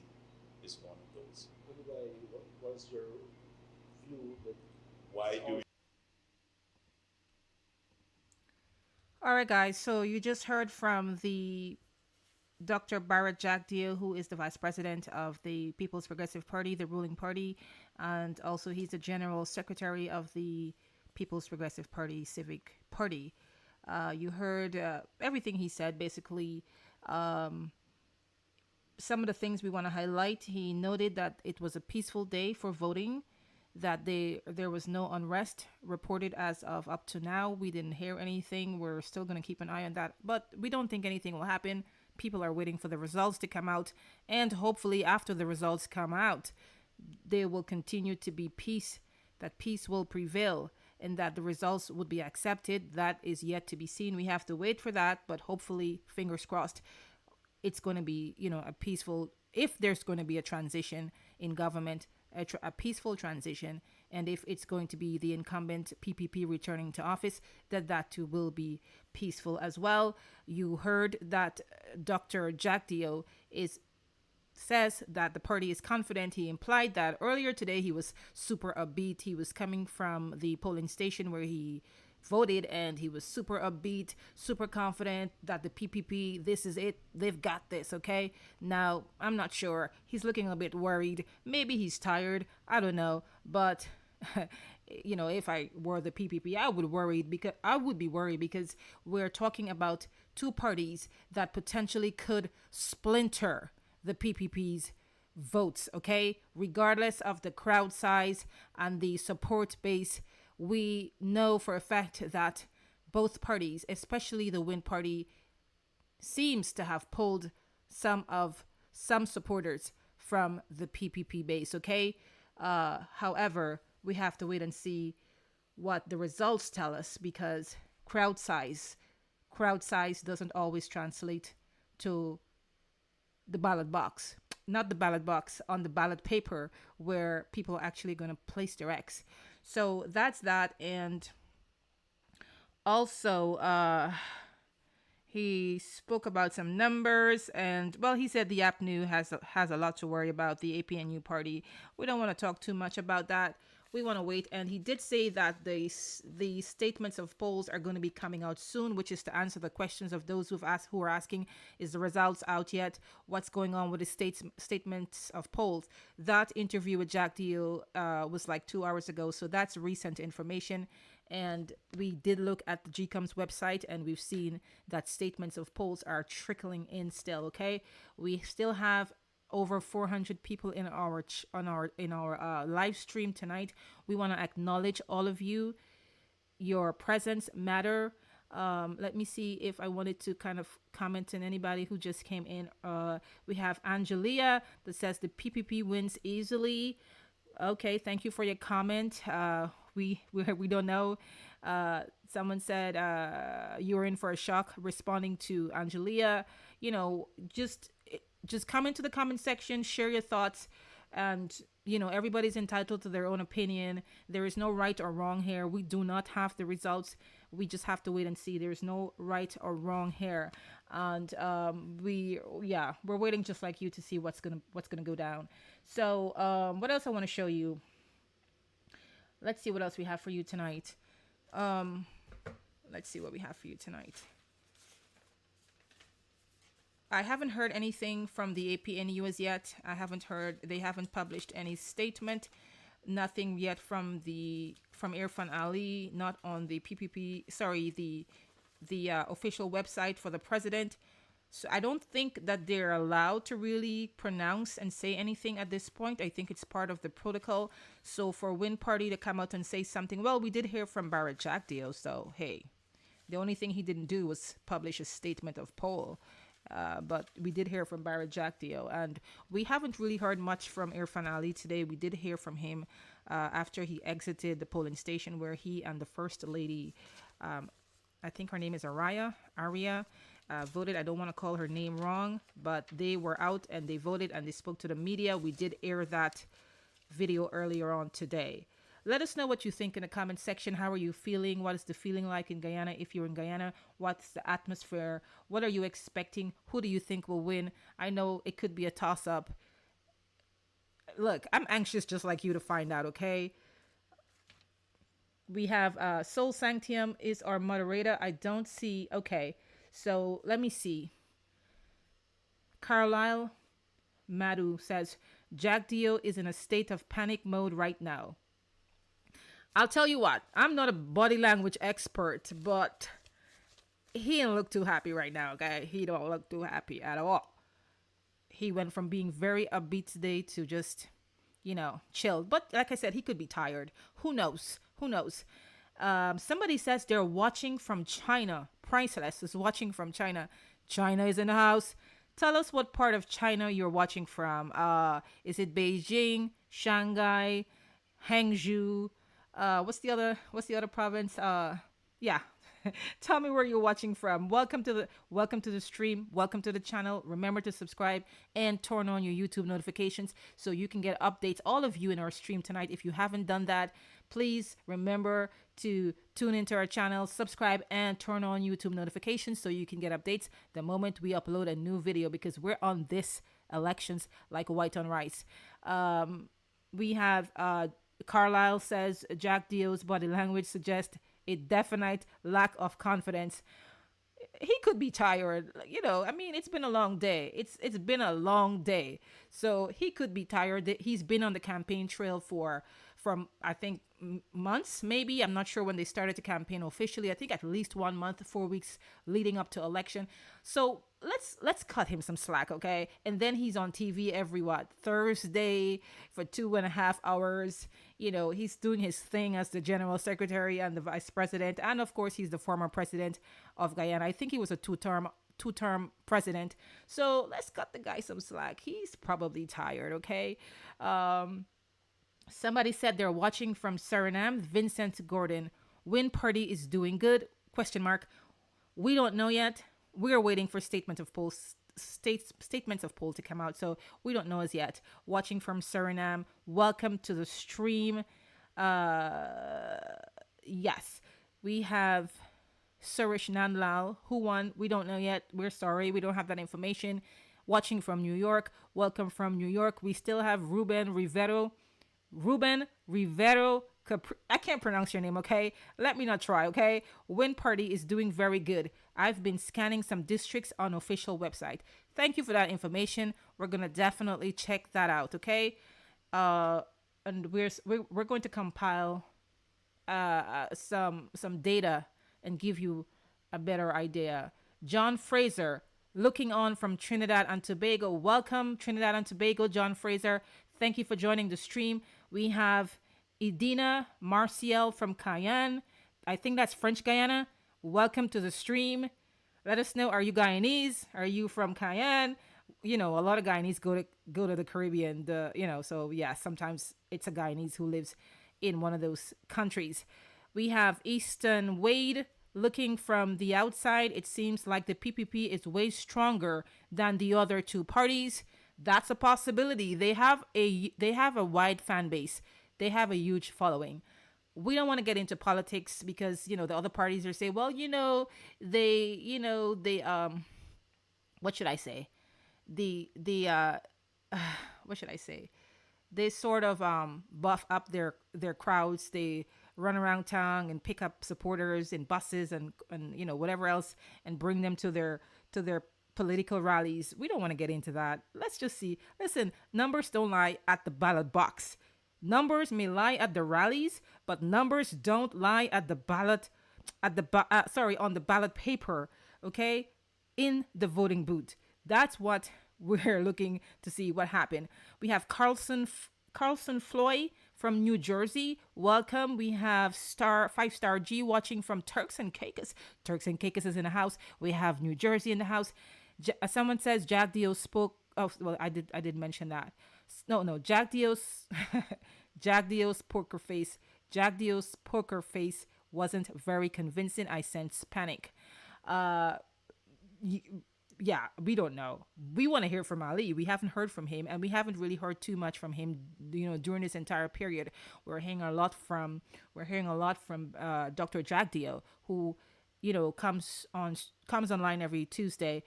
is one of those. Anyway, what's your view that why do we? All right, guys. So you just heard from the Dr. Barrett Jagdeo, who is the vice president of the People's Progressive Party, the ruling party, and also he's the general secretary of the People's Progressive Party Civic Party. You heard everything he said, basically. Some of the things we want to highlight, he noted that it was a peaceful day for voting, that there was no unrest reported as of up to now. We didn't hear anything. We're still going to keep an eye on that, but we don't think anything will happen. People are waiting for the results to come out, and hopefully after the results come out, there will continue to be peace, that peace will prevail, and that the results would be accepted. That is yet to be seen. We have to wait for that, but hopefully, fingers crossed, it's going to be, a peaceful, if there's going to be a transition in government, a peaceful transition, and if it's going to be the incumbent PPP returning to office, that too will be peaceful as well. You heard that Dr. Jagdeo says that the party is confident. He implied that earlier today. He was super upbeat. He was coming from the polling station where he voted, and he was super upbeat, super confident that the PPP, this is it, they've got this. Okay, now I'm not sure, he's looking a bit worried. Maybe he's tired, I don't know, but if I were the PPP, I would be worried because we're talking about two parties that potentially could splinter the PPP's votes. Okay, regardless of the crowd size and the support base, we know for a fact that both parties, especially the Win Party, seems to have pulled some supporters from the PPP base. Okay, however, we have to wait and see what the results tell us, because crowd size doesn't always translate to the ballot box, not the ballot box, on the ballot paper where people are actually going to place their X. So that's that. And also, he spoke about some numbers, and he said the APNU has a lot to worry about, the APNU party. We don't want to talk too much about that. We want to wait. And he did say that the statements of polls are going to be coming out soon, which is to answer the questions of those who are asking, is the results out yet? What's going on with the statements of polls? That interview with Jagdeo was like 2 hours ago, so that's recent information. And we did look at the GECOM's website, and we've seen that statements of polls are trickling in still. Okay, we still have over 400 people in our live stream tonight. We want to acknowledge all of you. Your presence matter. Let me see if I wanted to kind of comment on anybody who just came in. We have Angelia that says the PPP wins easily. Okay, thank you for your comment. We don't know. Someone said you're in for a shock, responding to Angelia. Just come into the comment section, share your thoughts, and everybody's entitled to their own opinion. There is no right or wrong here. We do not have the results. We just have to wait and see. There's no right or wrong here, and we're waiting just like you to see what's gonna go down. So what else I want to show you? Let's see what else we have for you tonight. Let's see what we have for you tonight. I haven't heard anything from the APNU as yet. They haven't published any statement. Nothing yet from Irfan Ali, not on the PPP, the official website for the president. So I don't think that they're allowed to really pronounce and say anything at this point. I think it's part of the protocol. So for Win Party to come out and say something, well, we did hear from Barrett Jagdeo, so hey, the only thing he didn't do was publish a statement of poll. But we did hear from Barrett Jagdeo, and we haven't really heard much from Irfan Ali today. We did hear from him after he exited the polling station, where he and the First Lady, I think her name is Aria, voted. I don't want to call her name wrong, but they were out and they voted and they spoke to the media. We did air that video earlier on today. Let us know what you think in the comment section. How are you feeling? What is the feeling like in Guyana? If you're in Guyana, what's the atmosphere? What are you expecting? Who do you think will win? I know it could be a toss-up. Look, I'm anxious just like you to find out, okay? We have Soul Sanctium is our moderator. I don't see... Okay, so let me see. Carlisle Madu says, Jagdeo is in a state of panic mode right now. I'll tell you what, I'm not a body language expert, but he don't look too happy right now, okay? He don't look too happy at all. He went from being very upbeat today to just, chill. But like I said, he could be tired. Who knows? Somebody says they're watching from China. Priceless is watching from China. China is in the house. Tell us what part of China you're watching from. Is it Beijing, Shanghai, Hangzhou? What's the other province? Yeah. Tell me where you're watching from. Welcome to the stream. Welcome to the channel. Remember to subscribe and turn on your YouTube notifications so you can get updates. All of you in our stream tonight. If you haven't done that, please remember to tune into our channel, subscribe, and turn on YouTube notifications so you can get updates the moment we upload a new video, because we're on this elections like white on rice. We have Carlisle says Jagdeo's body language suggests a definite lack of confidence. He could be tired, I mean, it's been a long day. It's been a long day, so he could be tired. He's been on the campaign trail from I think months, maybe. I'm not sure when they started to campaign officially. I think at least 1 month, 4 weeks leading up to election. So let's cut him some slack, okay? And then he's on TV every Thursday for 2.5 hours. He's doing his thing as the general secretary and the vice president, and of course he's the former president of Guyana. I think he was a two-term president. So let's cut the guy some slack. He's probably tired, okay? Somebody said they're watching from Suriname. Vincent Gordon. Win party is doing good? ? We don't know yet. We're waiting for statements of poll to come out, so we don't know as yet. Watching from Suriname. Welcome to the stream. Yes, we have Surish Nandlal. Who won? We don't know yet. We're sorry, we don't have that information. Watching from New York. Welcome from New York. We still have Ruben Rivero. I can't pronounce your name, okay? Let me not try, okay? Win party is doing very good. I've been scanning some districts on official website. Thank you for that information. We're gonna definitely check that out, okay? And we're going to compile some data and give you a better idea. John Fraser, looking on from Trinidad and Tobago. Welcome, Trinidad and Tobago, John Fraser. Thank you for joining the stream. We have Edina Marcial from Cayenne. I think that's French Guyana. Welcome to the stream. Let us know, are you Guyanese? Are you from Cayenne? A lot of Guyanese go to the Caribbean. So yeah, sometimes it's a Guyanese who lives in one of those countries. We have Easton Wade. Looking from the outside, it seems like the PPP is way stronger than the other two parties. That's a possibility. They have a wide fan base. They have a huge following. We don't want to get into politics because, the other parties are saying, well, what should I say? What should I say? They sort of buff up their crowds. They run around town and pick up supporters in buses and whatever else and bring them to their political rallies. We don't want to get into that. Let's just see. Listen, numbers don't lie at the ballot box. Numbers may lie at the rallies, but numbers don't lie at the ballot, on the ballot paper, okay? In the voting booth. That's what we're looking to see what happened. We have Carlson Floy from New Jersey. Welcome. We have 5-star G watching from Turks and Caicos. Turks and Caicos is in the house. We have New Jersey in the house. Someone says Jagdeo spoke. Oh, well, I did mention that. No, Jagdeo's poker face. Jagdeo's poker face wasn't very convincing. I sense panic. Yeah, we don't know. We want to hear from Ali. We haven't heard from him, and we haven't really heard too much from him, during this entire period. We're hearing a lot from Dr. Jagdeo, who, comes online every Thursday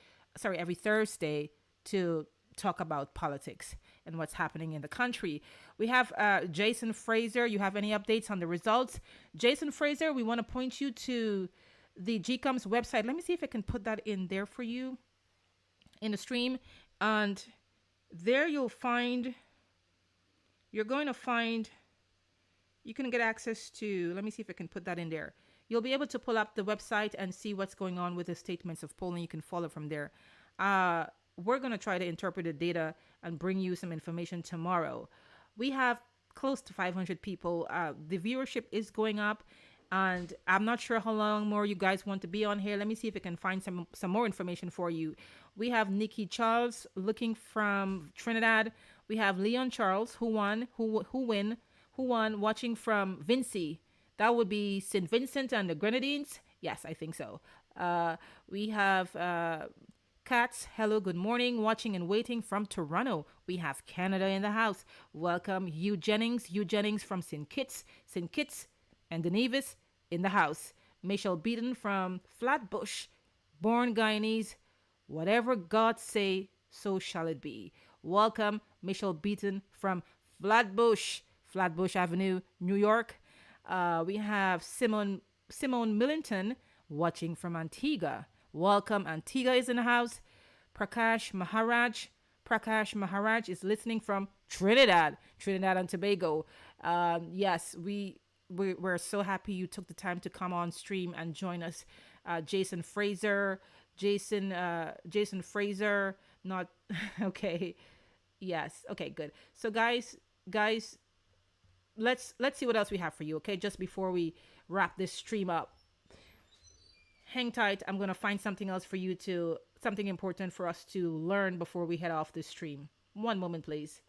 to talk about politics and what's happening in the country. We have Jason Fraser. You have any updates on the results? Jason Fraser, we want to point you to the GECOM's website. Let me see if I can put that in there for you in the stream. And there you can get access to, let me see if I can put that in there. You'll be able to pull up the website and see what's going on with the statements of polling. You can follow from there. We're going to try to interpret the data and bring you some information tomorrow. We have close to 500 people. The viewership is going up. And I'm not sure how long more you guys want to be on here. Let me see if I can find some more information for you. We have Nikki Charles looking from Trinidad. We have Leon Charles who won, watching from Vincy. That would be St. Vincent and the Grenadines. Yes, I think so. We have Katz, hello, good morning, watching and waiting from Toronto. We have Canada in the house. Welcome, Hugh Jennings from St. Kitts, and Denevis in the house. Michelle Beaton from Flatbush, born Guyanese. Whatever God say, so shall it be. Welcome, Michelle Beaton from Flatbush Avenue, New York. We have Simone Millington watching from Antigua. Welcome, Antigua is in the house. Prakash Maharaj is listening from Trinidad and Tobago. Yes, we're so happy you took the time to come on stream and join us. Jason Fraser, not okay. Yes, okay, good. So guys, let's see what else we have for you, okay? Just before we wrap this stream up. Hang tight. I'm going to find something else for you something important for us to learn before we head off this stream. One moment, please.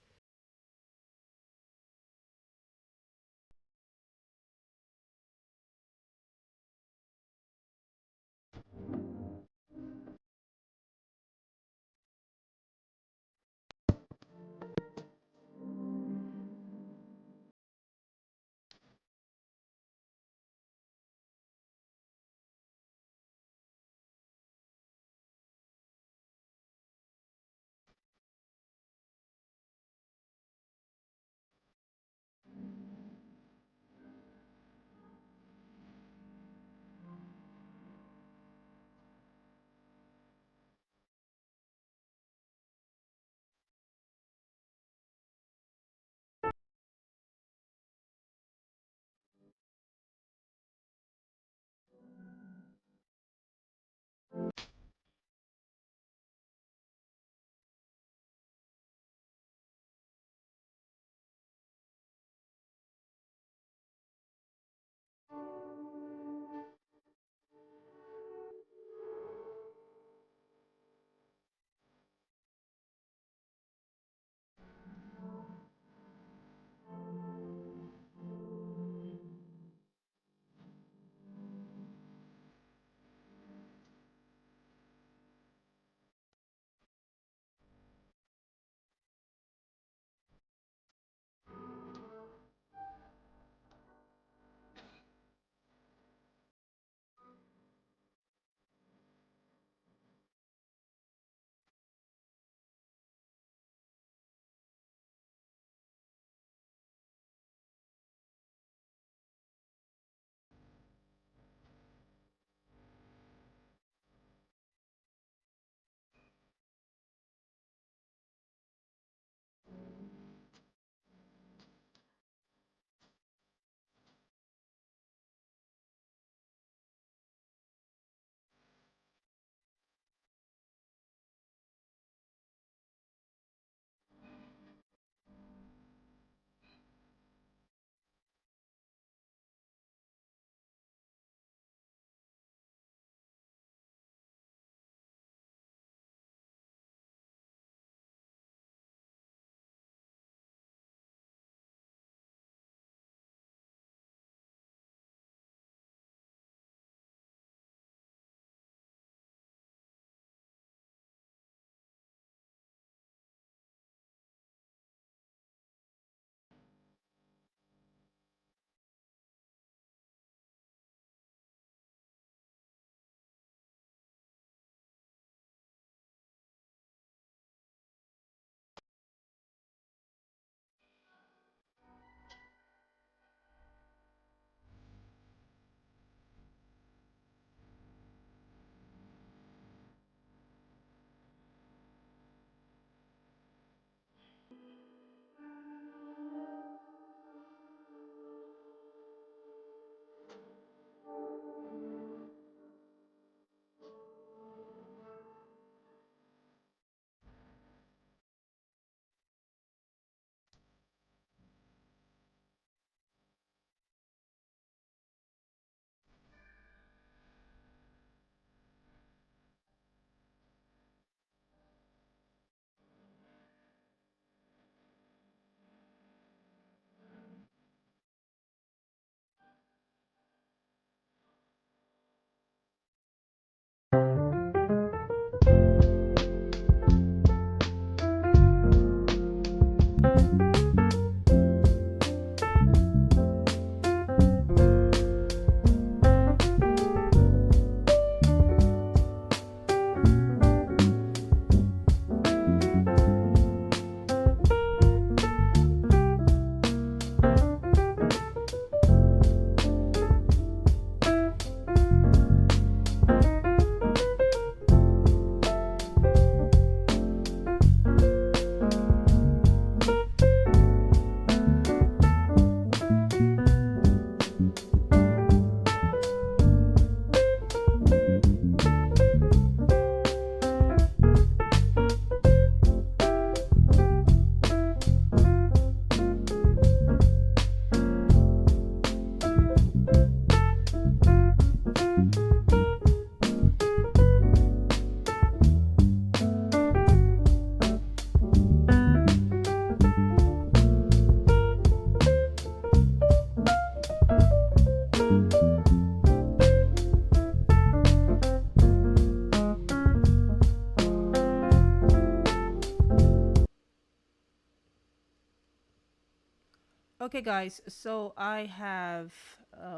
Okay, guys. So I have.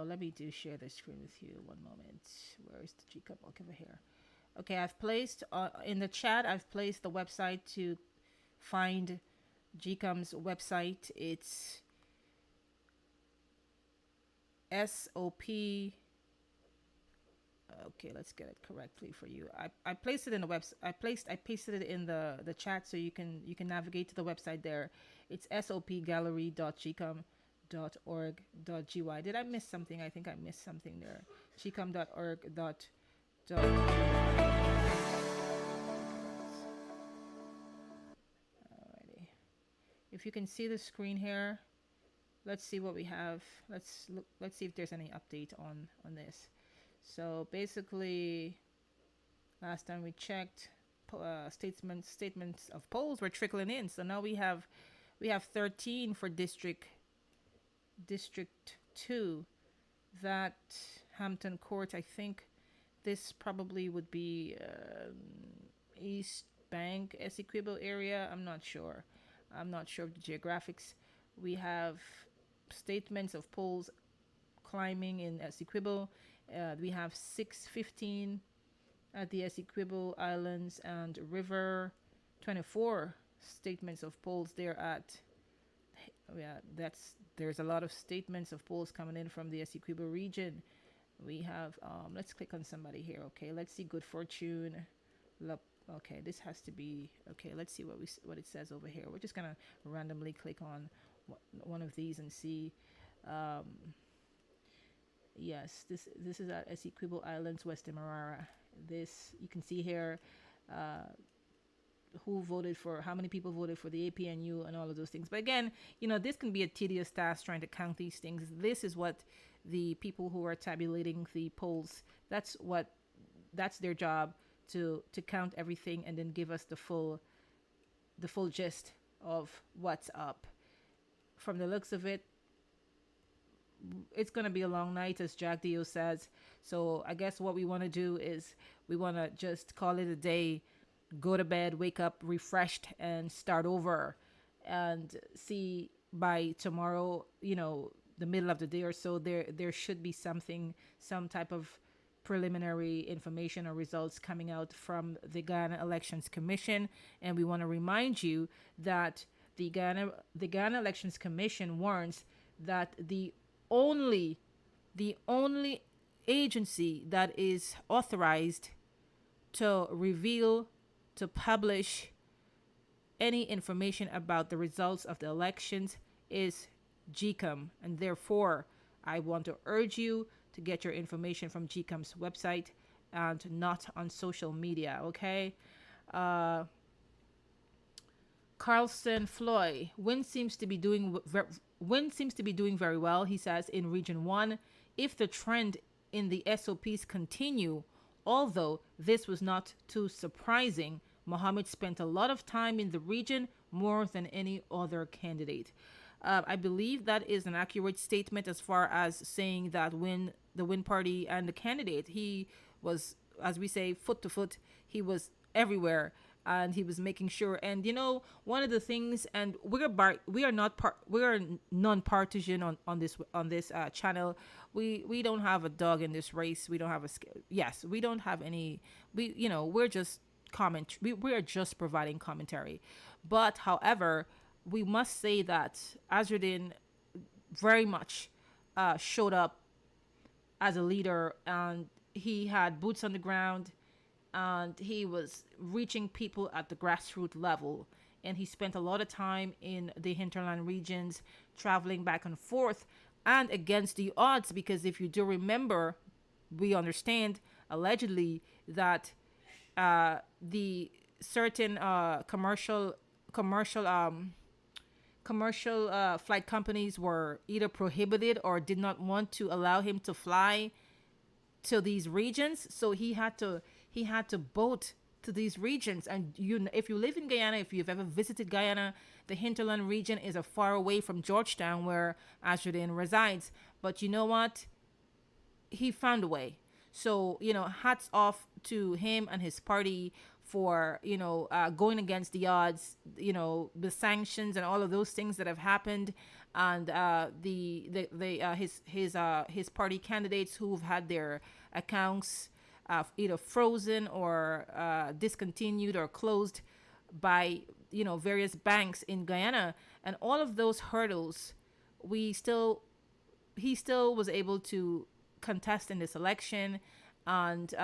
Let me share the screen with you. One moment. Where is the GECOM? Okay, over here. Okay, I've placed in the chat. I've placed the website to find GECOM's website. It's SOP. Okay, let's get it correctly for you. I placed it in the website. I pasted it in the chat so you can navigate to the website there. It's sopgallery.gecom.org.gy. Did I miss something? I think I missed something there. gecom.org.gy. Alrighty. If you can see the screen here, let's see what we have. Let's look. Let's see if there's any update on this. So basically, last time we checked, statements of polls were trickling in. So now we have 13 for District 2. That Hampton Court, I think this probably would be East Bank, Essequibo area. I'm not sure. I'm not sure of the geographics. We have statements of polls climbing in Essequibo. We have 615 at the Essequibo Islands and River. 24 statements of polls there at. Yeah, there's a lot of statements of polls coming in from the Essequibo region. We have let's click on somebody here. Okay, let's see Good Fortune. Okay, this has to be okay. Let's see what it says over here. We're just gonna randomly click on one of these and see. Yes, this is at Essequibo Islands, West Demerara. This you can see here. Who voted for, how many people voted for the APNU and all of those things. But again, this can be a tedious task trying to count these things. This is what the people who are tabulating the polls, that's their job, to count everything and then give us the full gist of what's up. From the looks of it, it's going to be a long night, as Jagdeo says. So I guess what we want to do is we want to just call it a day, go to bed, wake up refreshed, and start over, and see by tomorrow, the middle of the day or so, there should be some type of preliminary information or results coming out from the Guyana Elections Commission. And we want to remind you that the Guyana Elections Commission warns that the only agency that is authorized to reveal, to publish any information about the results of the elections is GECOM. And therefore, I want to urge you to get your information from GECOM's website and not on social media, okay? Carlson Floyd, wind seems to be doing very well, he says, in Region 1. If the trend in the SOPs continue, although this was not too surprising, Mohammed spent a lot of time in the region, more than any other candidate. I believe that is an accurate statement as far as saying that when the Win Party and the candidate, he was, as we say, foot to foot, he was everywhere, and he was making sure. And one of the things, and we are non-partisan on this channel. We don't have a dog in this race. We don't have we don't have any. We're just we are just providing commentary. But however, we must say that Azruddin very much showed up as a leader, and he had boots on the ground, and he was reaching people at the grassroots level. And he spent a lot of time in the hinterland regions, traveling back and forth and against the odds, because if you do remember, we understand allegedly that the certain commercial flight companies were either prohibited or did not want to allow him to fly to these regions. So he had to boat to these regions. And if you live in Guyana, if you've ever visited Guyana, the hinterland region is a far away from Georgetown, where Azruddin resides. But you know what? He found a way. So, hats off to him and his party for, going against the odds, the sanctions and all of those things that have happened. and his party candidates who've had their accounts either frozen or discontinued or closed by various banks in Guyana, and all of those hurdles, he still was able to contest in this election, and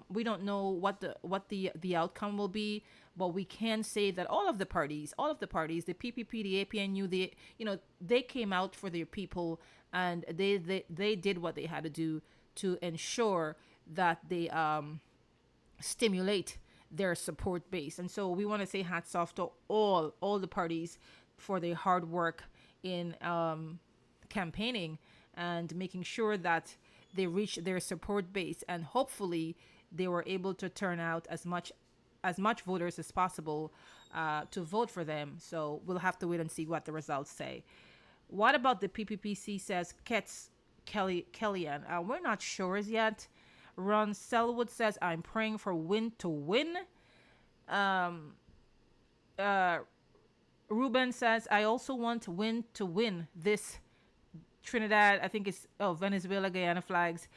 we don't know what the outcome will be, but we can say that all of the parties, the PPP, the APNU, they came out for their people, and they did what they had to do to ensure that they stimulate their support base. And so we want to say hats off to all the parties for their hard work in campaigning and making sure that they reach their support base, and hopefully they were able to turn out as much voters as possible to vote for them. So we'll have to wait and see what the results say. What about the PPPC, says Kellyanne? We're not sure as yet. Ron Selwood says, I'm praying for win to win. Ruben says, I also want win to win this Trinidad, I think it's Venezuela, Guyana flags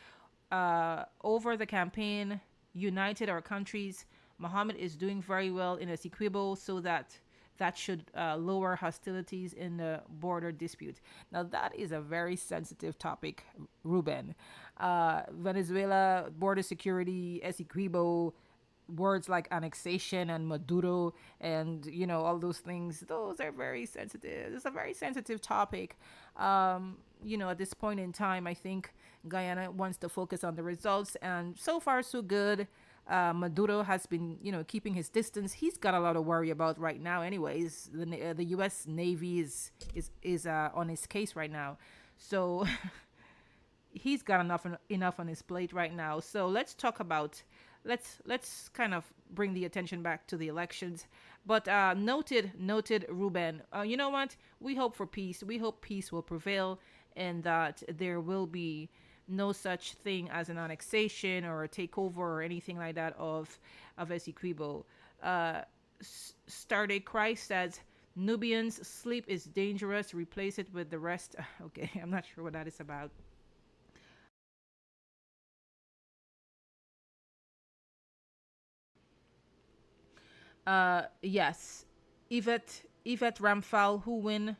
over the campaign. United our countries. Mohammed is doing very well in Essequibo, so that should lower hostilities in the border dispute. Now that is a very sensitive topic, Ruben. Venezuela, border security, Essequibo, words like annexation and Maduro and all those things, those are very sensitive. It's a very sensitive topic. At this point in time, I think Guyana wants to focus on the results, and so far so good. Maduro has been keeping his distance. He's got a lot to worry about right now anyways. The US Navy is on his case right now, so he's got enough on his plate right now. So let's talk about let's kind of bring the attention back to the elections. But noted Ruben, you know what, we hope for peace. We hope peace will prevail, and that there will be no such thing as an annexation or a takeover or anything like that of Essequibo. Starday Christ says, Nubians, sleep is dangerous, replace it with the rest. Okay, I'm not sure what that is about. Yes, Yvette Ramphal, who win?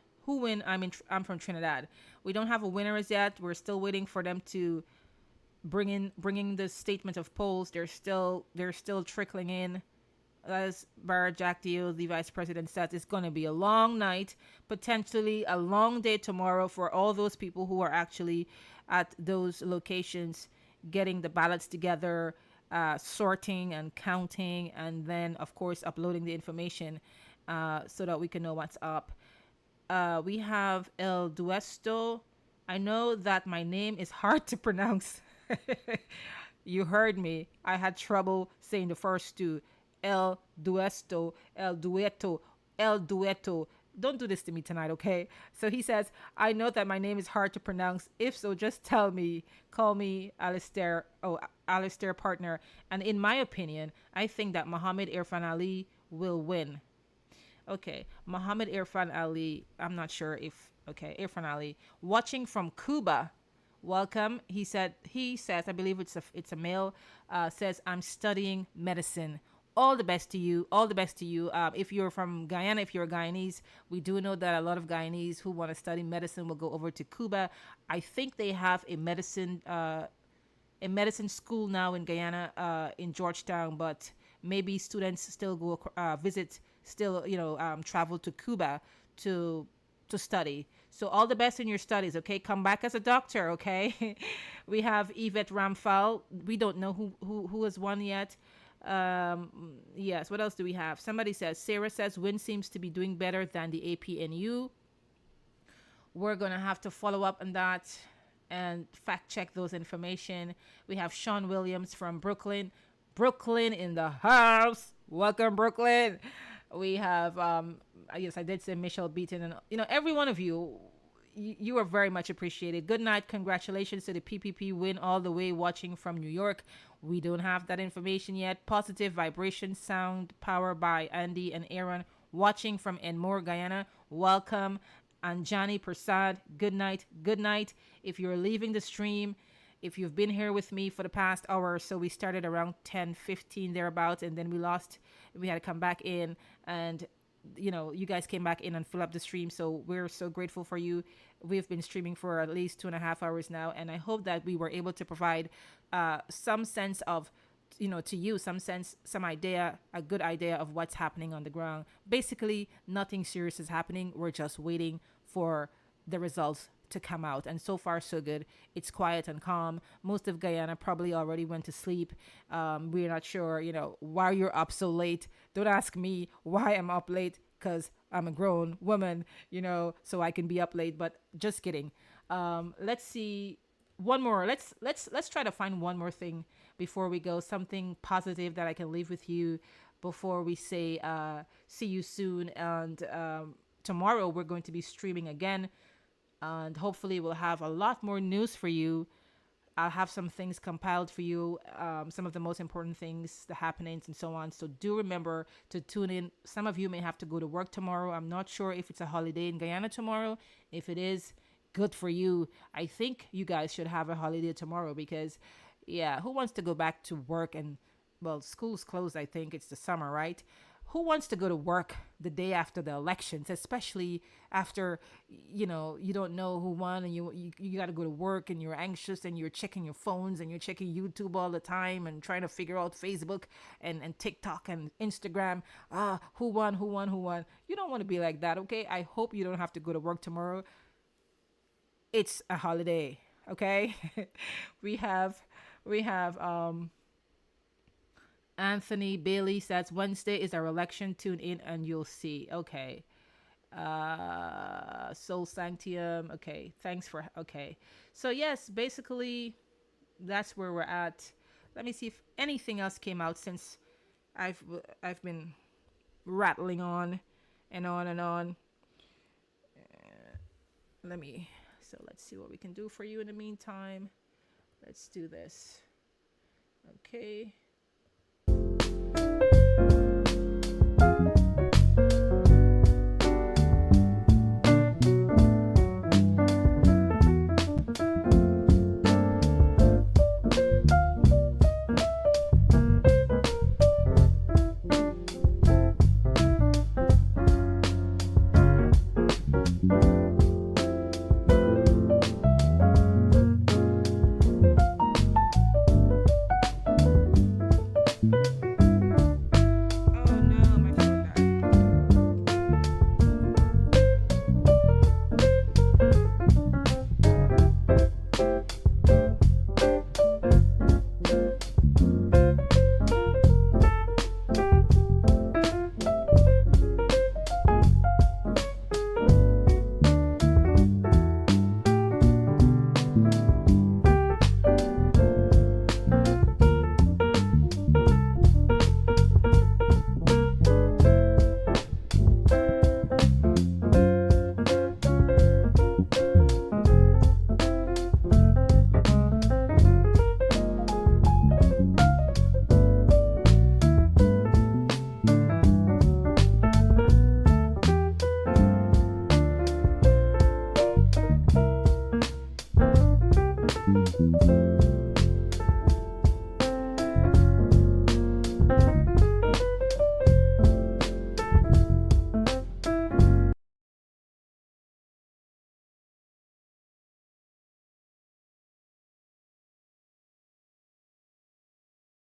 I'm from Trinidad. We don't have a winner as yet. We're still waiting for them to bringing the statement of polls. They're still trickling in. As Jagdeo, the vice president, said, it's going to be a long night, potentially a long day tomorrow for all those people who are actually at those locations getting the ballots together, sorting and counting, and then of course uploading the information so that we can know what's up. We have El Duesto. I know that my name is hard to pronounce. You heard me. I had trouble saying the first two. El Duesto, El Dueto, El Dueto. Don't do this to me tonight, okay? So he says, I know that my name is hard to pronounce. If so, just tell me. Call me Alistair. Oh, Alistair partner. And in my opinion, I think that Muhammad Irfan Ali will win. Okay, Muhammad Irfan Ali. I'm not sure if... Okay, Irfan Ali. Watching from Cuba. Welcome. He says, I believe it's a male, says, I'm studying medicine. All the best to you. All the best to you. If you're from Guyana, if you're a Guyanese, we do know that a lot of Guyanese who want to study medicine will go over to Cuba. I think they have a medicine school now in Guyana, in Georgetown, but maybe students still go travel to Cuba to study. So all the best in your studies, okay? Come back as a doctor, okay? We have Yvette Ramphal. We don't know who has won yet. Yes, what else do we have? Somebody says, Sarah says, Win seems to be doing better than the APNU. We're going to have to follow up on that and fact check those information. We have Sean Williams from Brooklyn. Brooklyn in the house. Welcome, Brooklyn. We have, yes, I did say Michelle Beaton, and every one of you, you are very much appreciated. Good night. Congratulations to the PPP win all the way watching from New York. We don't have that information yet. Positive Vibration Sound Power by Andy and Aaron watching from Enmore, Guyana. Welcome. Anjani Prasad, good night. Good night. If you're leaving the stream, if you've been here with me for the past hour or so, we started around 10:15 thereabouts, and then we had to come back in, and you guys came back in and fill up the stream. So we're so grateful for you. We've been streaming for at least 2.5 hours now, and I hope that we were able to provide some sense of, to you, some idea, a good idea of what's happening on the ground. Basically, nothing serious is happening. We're just waiting for the results to come out, and so far so good. It's quiet and calm. Most of Guyana probably already went to sleep. We're not sure, why you're up so late. Don't ask me why I'm up late, because I'm a grown woman, so I can be up late, but just kidding. Let's see one more. Let's try to find one more thing before we go, something positive that I can leave with you before we say see you soon. And tomorrow we're going to be streaming again, and hopefully we'll have a lot more news for you. I'll have some things compiled for you, some of the most important things, the happenings and so on. So do remember to tune in. Some of you may have to go to work tomorrow. I'm not sure if it's a holiday in Guyana tomorrow. If it is, good for you. I think you guys should have a holiday tomorrow because, yeah, who wants to go back to work? And, well, school's closed. I think it's the summer, right? Who wants to go to work the day after the elections, especially after, you don't know who won, and you got to go to work, and you're anxious, and you're checking your phones, and you're checking YouTube all the time, and trying to figure out Facebook and TikTok and Instagram. Who won? You don't want to be like that, okay? I hope you don't have to go to work tomorrow. It's a holiday, okay? we have Anthony Bailey says Wednesday is our election. Tune in and you'll see. Okay. Soul Sanctium. Okay. Okay. So yes, basically that's where we're at. Let me see if anything else came out since I've been rattling on and on and on. Let's see what we can do for you in the meantime. Let's do this. Okay.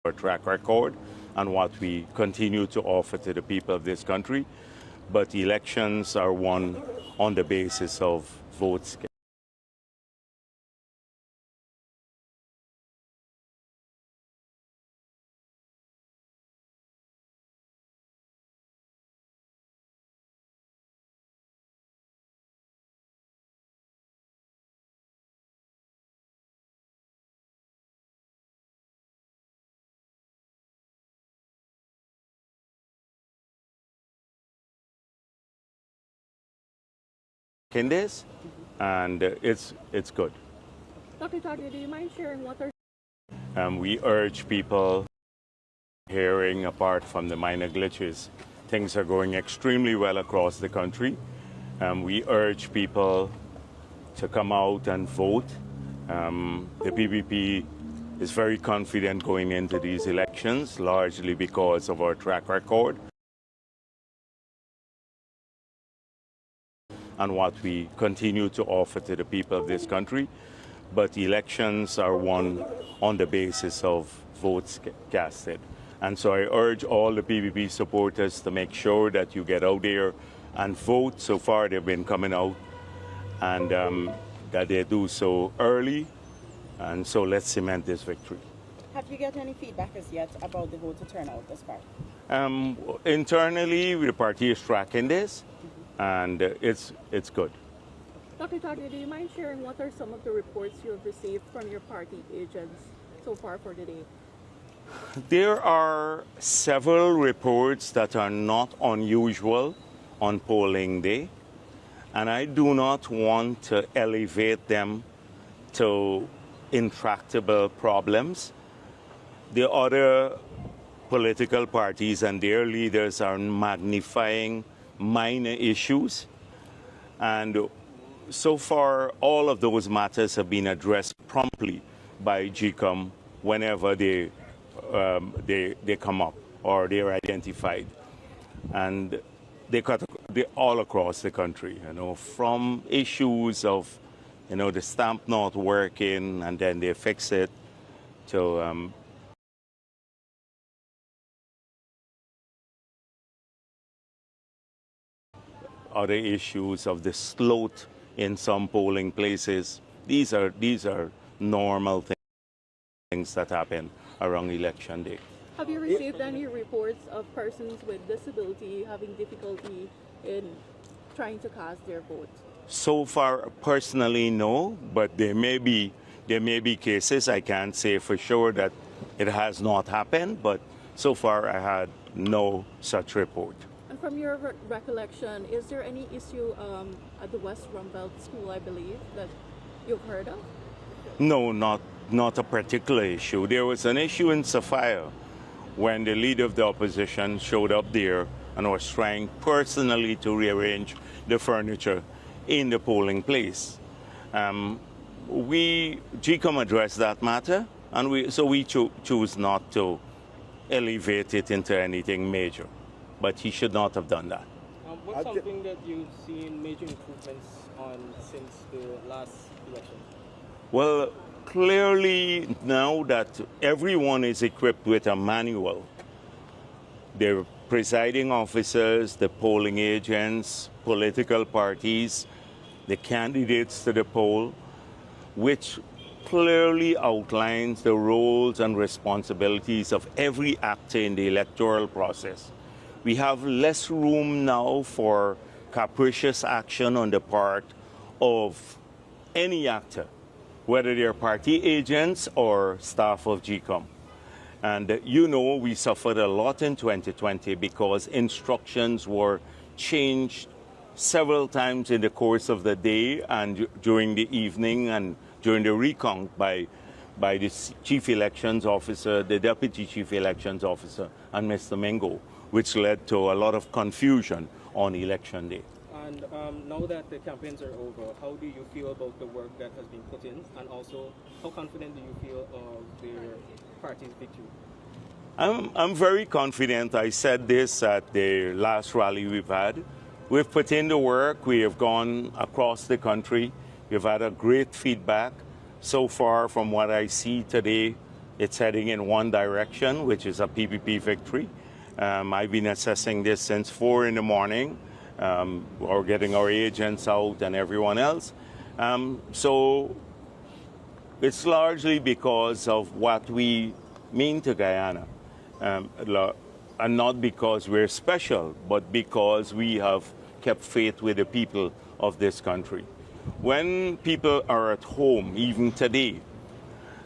Our track record and what we continue to offer to the people of this country. But elections are won on the basis of votes. In this, and it's good. Dr. Jagdeo, do you mind sharing what We urge people hearing, apart from the minor glitches, things are going extremely well across the country. We urge people to come out and vote. The PPP is very confident going into these elections, largely because of our track record and what we continue to offer to the people of this country. But elections are won on the basis of votes casted. And so I urge all the PPP supporters to make sure that you get out there and vote. So far they've been coming out, and that they do so early. And so let's cement this victory. Have you got any feedback as yet about the voter turnout this far? Internally, the party is tracking this, and it's good. Dr. Jagdeo, do you mind sharing what are some of the reports you have received from your party agents so far for the day? There are several reports that are not unusual on polling day, and I do not want to elevate them to intractable problems. The other political parties and their leaders are magnifying minor issues, and so far all of those matters have been addressed promptly by GECOM whenever they come up or they're identified, and they're all across the country, from issues of the stamp not working and then they fix it, to other issues of the sloth in some polling places. These are normal things that happen around election day. Have you received any reports of persons with disability having difficulty in trying to cast their vote? So far, personally, no, but there may be cases. I can't say for sure that it has not happened, but so far I had no such report. And from your recollection, is there any issue at the West Rumbelt School, I believe, that you've heard of? No, not a particular issue. There was an issue in Sapphire when the leader of the opposition showed up there and was trying personally to rearrange the furniture in the polling place. GECOM addressed that matter, and we choose not to elevate it into anything major. But he should not have done that. What's something that you've seen major improvements on since the last election? Well, clearly now that everyone is equipped with a manual, the presiding officers, the polling agents, political parties, the candidates to the poll, which clearly outlines the roles and responsibilities of every actor in the electoral process. We have less room now for capricious action on the part of any actor, whether they're party agents or staff of GECOM. And we suffered a lot in 2020 because instructions were changed several times in the course of the day and during the evening and during the recount by the chief elections officer, the deputy chief elections officer, and Mr. Mingo, which led to a lot of confusion on election day. And now that the campaigns are over, how do you feel about the work that has been put in? And also, how confident do you feel of their party's victory? I'm very confident. I said this at the last rally we've had. We've put in the work. We have gone across the country. We've had a great feedback. So far, from what I see today, it's heading in one direction, which is a PPP victory. I've been assessing this since 4 in the morning, or getting our agents out and everyone else. So it's largely because of what we mean to Guyana, and not because we're special, but because we have kept faith with the people of this country. When people are at home, even today,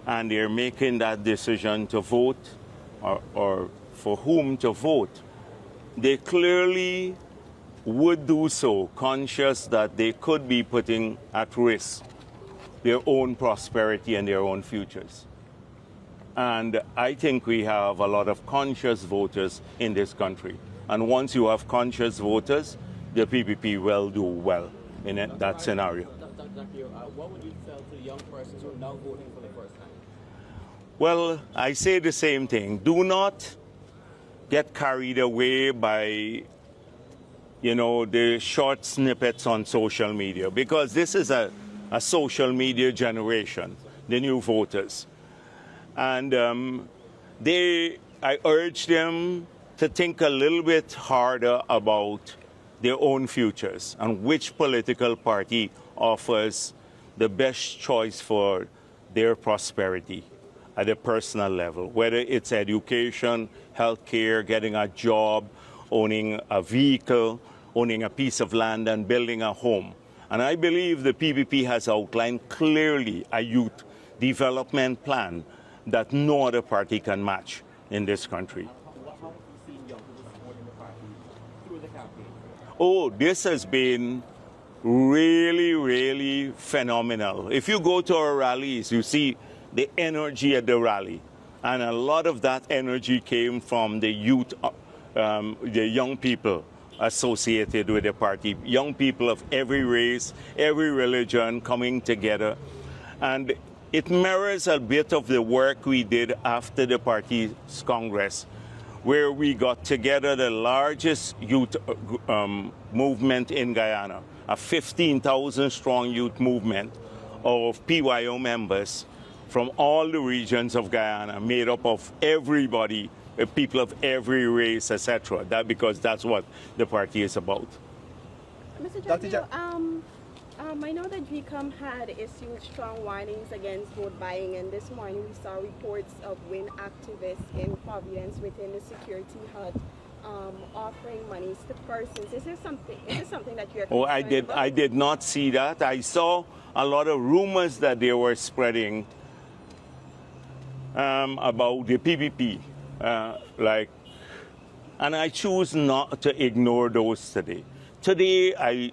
and they're making that decision to vote or for whom to vote, they clearly would do so conscious that they could be putting at risk their own prosperity and their own futures. And I think we have a lot of conscious voters in this country. And once you have conscious voters, the PPP will do well in that scenario. What would you tell to young persons who are now voting for the first time? Well, I say the same thing. Do not get carried away by, the short snippets on social media, because this is a social media generation, the new voters. And I urge them to think a little bit harder about their own futures and which political party offers the best choice for their prosperity at a personal level, whether it's education, healthcare, getting a job, owning a vehicle, owning a piece of land, and building a home. And I believe the PPP has outlined clearly a youth development plan that no other party can match in this country. How have you seen young people supporting the party through the campaign? Oh, this has been really, really phenomenal. If you go to our rallies, you see the energy at the rally. And a lot of that energy came from the youth, the young people associated with the party. Young people of every race, every religion coming together. And it mirrors a bit of the work we did after the party's Congress, where we got together the largest youth movement in Guyana, a 15,000 strong youth movement of PYO members from all the regions of Guyana, made up of everybody, people of every race, etc. Because that's what the party is about. Mr. Jagdeo, I know that GECOM had issued strong warnings against vote buying, and this morning we saw reports of WIN activists in Providence within the security hut offering monies to persons. Is this something that you're concerned about? I did not see that. I saw a lot of rumors that they were spreading about the PPP, and I choose not to ignore those today. Today,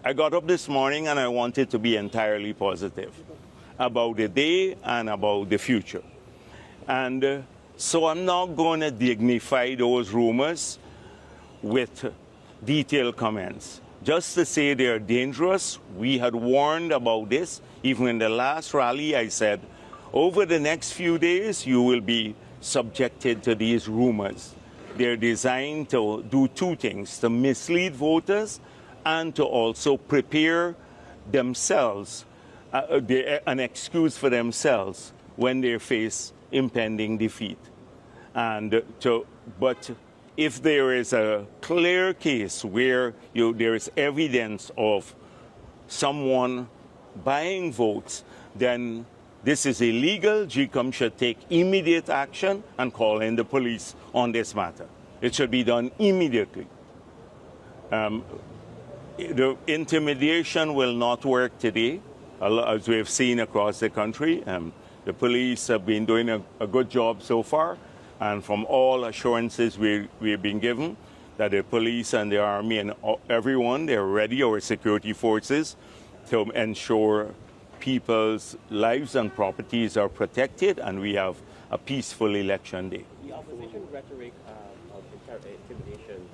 I got up this morning and I wanted to be entirely positive about the day and about the future. And so I'm not going to dignify those rumors with detailed comments. Just to say they're dangerous. We had warned about this. Even in the last rally, I said, over the next few days, you will be subjected to these rumors. They're designed to do two things: to mislead voters and to also prepare themselves, an excuse for themselves when they face impending defeat. But if there is a clear case where there is evidence of someone buying votes, then this is illegal. GECOM should take immediate action and call in the police on this matter. It should be done immediately. The intimidation will not work today, as we have seen across the country. The police have been doing a good job so far, and from all assurances we've been given, that the police and the army and everyone, they're ready, our security forces, to ensure people's lives and properties are protected and we have a peaceful election day. The opposition rhetoric of intimidation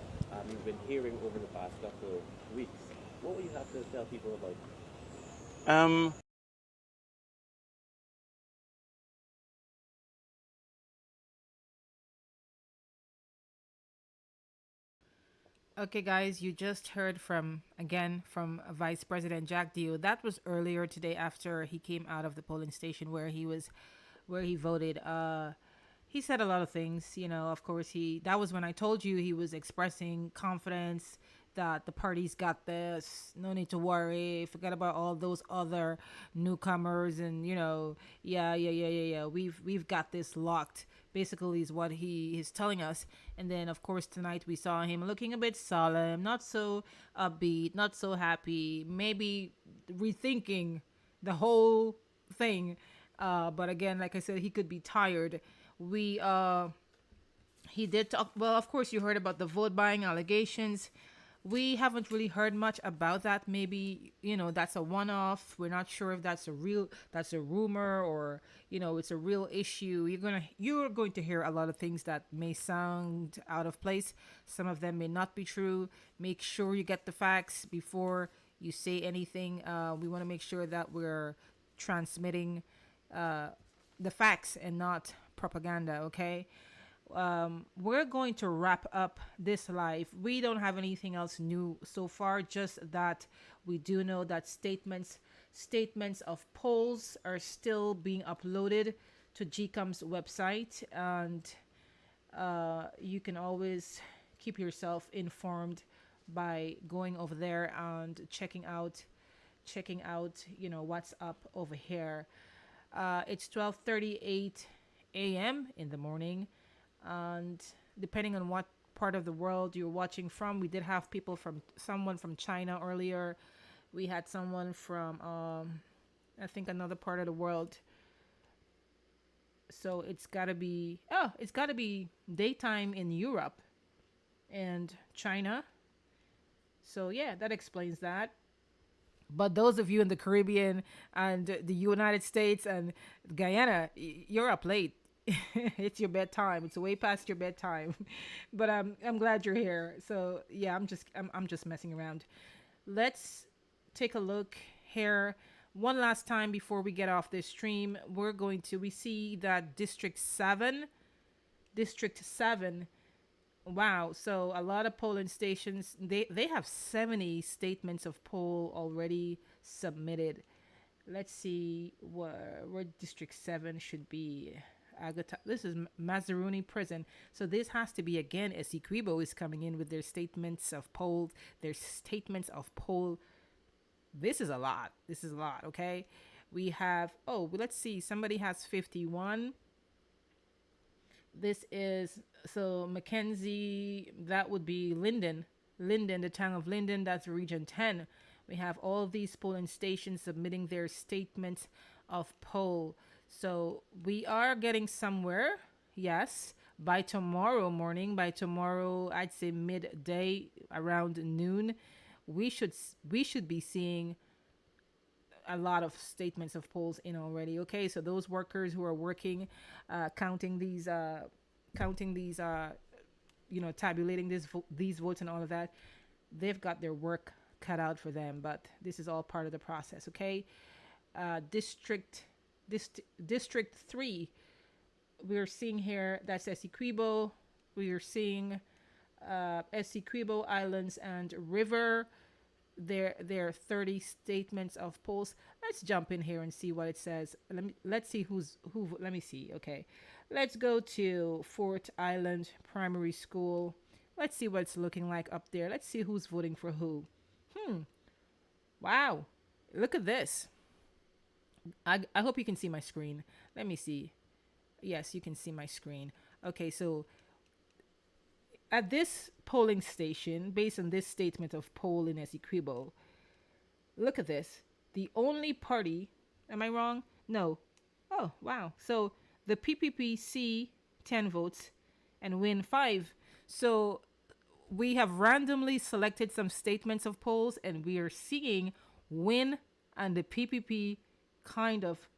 you've been hearing over the past couple of weeks, what would you have to tell people about it? Okay, guys, you just heard from Vice President Jagdeo. That was earlier today after he came out of the polling station where he voted. He said a lot of things, of course that was when I told you he was expressing confidence that the party's got this, no need to worry, forget about all those other newcomers, and we've got this locked, basically is what he is telling us. And then of course tonight we saw him looking a bit solemn, not so upbeat, not so happy, maybe rethinking the whole thing, but again, like I said, he could be tired. He did talk, well, of course you heard about the vote buying allegations, We haven't really heard much about that. Maybe, that's a one-off. We're not sure if that's a rumor, or, it's a real issue. You're going to hear a lot of things that may sound out of place. Some of them may not be true. Make sure you get the facts before you say anything. We want to make sure that we're transmitting the facts and not propaganda, okay? We're going to wrap up this live. We don't have anything else new so far, just that we do know that statements of polls are still being uploaded to GECOM's website, and you can always keep yourself informed by going over there and checking out what's up over here. It's 12:38 a.m. in the morning. And depending on what part of the world you're watching from, we did have someone from China earlier. We had someone from, I think, another part of the world. So it's got to be daytime in Europe and China. So yeah, that explains that. But those of you in the Caribbean and the United States and Guyana, you're up late. It's your bedtime. It's way past your bedtime. But I'm glad you're here. So yeah, I'm just messing around. Let's take a look here one last time before we get off this stream. We see that District 7. Wow. So a lot of polling stations, they have 70 statements of poll already submitted. Let's see where District 7 should be. This is Mazaruni Prison. So this has to be, again, Essequibo is coming in with their statements of poll. This is a lot. Okay. We have, let's see. Somebody has 51. This is, so Mackenzie, that would be Linden, the town of Linden, that's Region 10. We have all of these polling stations submitting their statements of poll. So we are getting somewhere, yes, by tomorrow morning, I'd say midday, around noon, we should be seeing a lot of statements of polls in already. Okay, so those workers who are working, counting these, tabulating these votes and all of that, they've got their work cut out for them. But this is all part of the process. Okay, District 3, we're seeing here, that's Essequibo. We are seeing Essequibo Islands and River. There are 30 statements of polls. Let's jump in here and see what it says. Let's see who. Let me see. Okay, let's go to Fort Island Primary School. Let's see what it's looking like up there. Let's see who's voting for who. Wow, look at this. I hope you can see my screen. Let me see. Yes, you can see my screen. Okay, so at this polling station, based on this statement of poll in Essequibo, look at this. The only party, am I wrong? No. Oh, wow. So the PPPC 10 votes and win 5. So we have randomly selected some statements of polls, and we are seeing win and the PPP kind of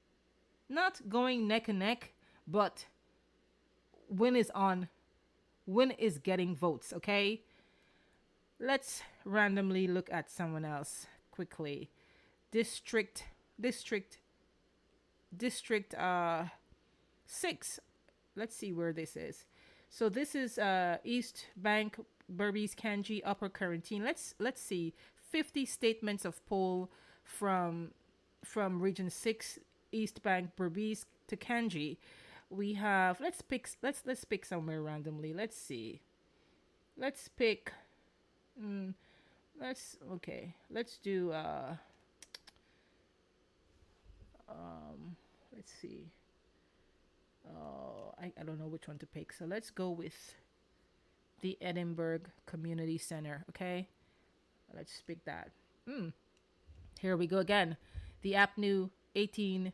not going neck and neck, but win is getting votes. Okay, let's randomly look at someone else quickly. District 6. Let's see where this is. So this is East Bank, Berbice, Kanji, Upper Quarantine. Let's see. 50 statements of poll from Region 6, East Bank, Berbice to Kanji. We have, let's pick somewhere randomly. Let's see. Let's pick let's do let's see. I don't know which one to pick. So let's go with the Edinburgh Community Center, okay? Let's pick that. Here we go again. The APNU 18,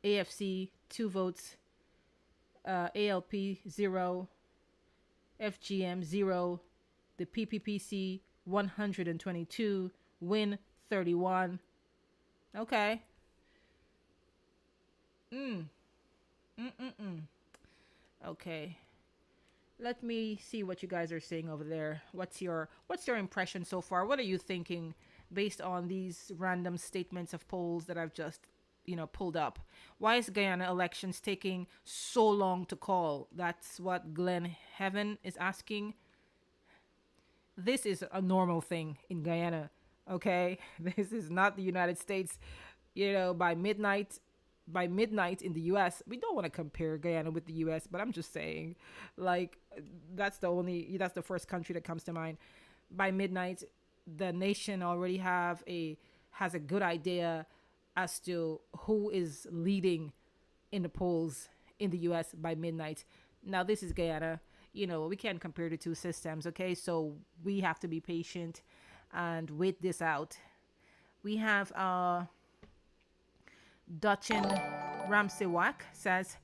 AFC 2 votes, ALP 0, FGM 0, the PPPC 122, win 31. Okay. Okay. Let me see what you guys are saying over there. What's your impression so far? What are you thinking based on these random statements of polls that I've just, pulled up? Why is Guyana elections taking so long to call? That's what Glenn Heaven is asking. This is a normal thing in Guyana, okay? This is not the United States. By midnight in the US, we don't want to compare Guyana with the US, but I'm just saying, like, that's the first country that comes to mind. By midnight, the nation already has a good idea as to who is leading in the polls in the US by midnight. Now, this is Guyana. We can't compare the two systems, okay? So we have to be patient and wait this out. We have Dutchin Ramsewak says,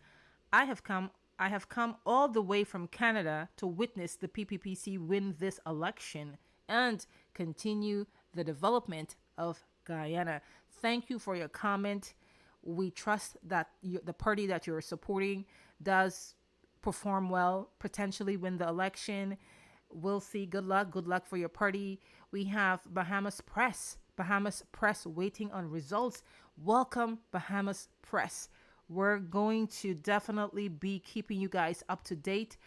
I have come all the way from Canada to witness the PPPC win this election and continue the development of Guyana. Thank you for your comment. We trust that the party that you're supporting does perform well, potentially win the election. We'll see. Good luck for your party. We have Bahamas Press waiting on results. Welcome, Bahamas Press. We're going to definitely be keeping you guys up to date.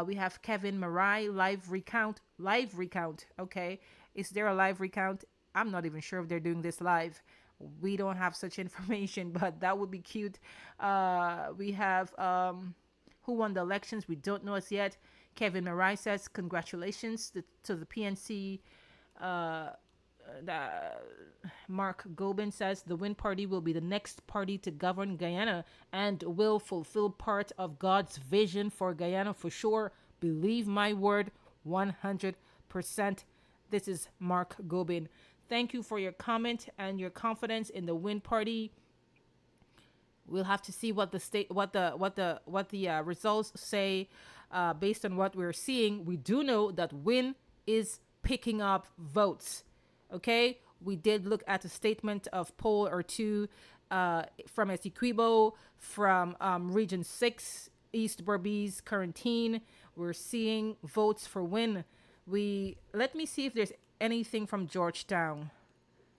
We have Kevin Marai, live recount. Okay. Is there a live recount? I'm not even sure if they're doing this live. We don't have such information, but that would be cute. We have who won the elections? We don't know as yet. Kevin Marai says, congratulations to the PNC. Mark Gobin says, the Win Party will be the next party to govern Guyana and will fulfill part of God's vision for Guyana for sure. Believe my word, 100%. This is Mark Gobin. Thank you for your comment and your confidence in the Win Party. We'll have to see what the results say. Based on what we're seeing, we do know that Win is picking up votes. Okay, we did look at a statement of poll or two from Essequibo, from Region 6, East Berbice, Quarantine. We're seeing votes for Win. Let me see if there's anything from Georgetown.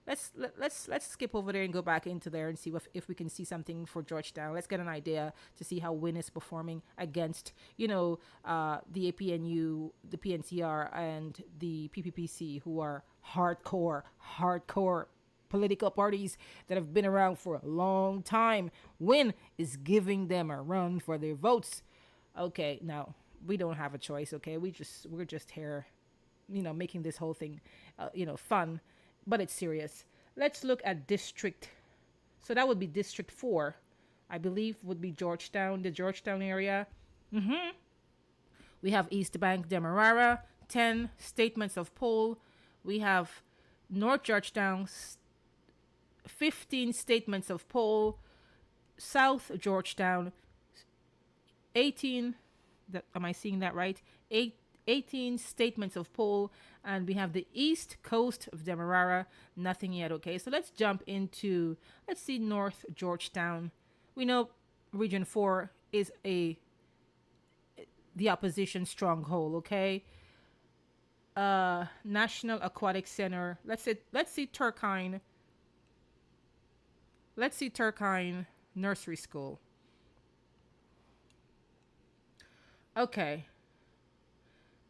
Let's skip over there and go back into there and see if we can see something for Georgetown. Let's get an idea to see how Win is performing against, the APNU, the PNCR, and the PPPC, who are hardcore political parties that have been around for a long time. Win is giving them a run for their votes. Okay, now we don't have a choice. Okay, we're just here, making this whole thing, fun. But it's serious. Let's look at district. So that would be District 4, I believe, would be Georgetown, the Georgetown area. We have East Bank, Demerara, 10 statements of poll. We have North Georgetown, 15 statements of poll. South Georgetown, 18. Am I seeing that right? 18 statements of poll, and we have the east coast of Demerara, nothing yet. Okay, so let's jump into, let's see, North Georgetown. We know Region 4 is the opposition stronghold. Okay, National Aquatic Center. Let's see Turkine. Let's see Turkine Nursery School. Okay.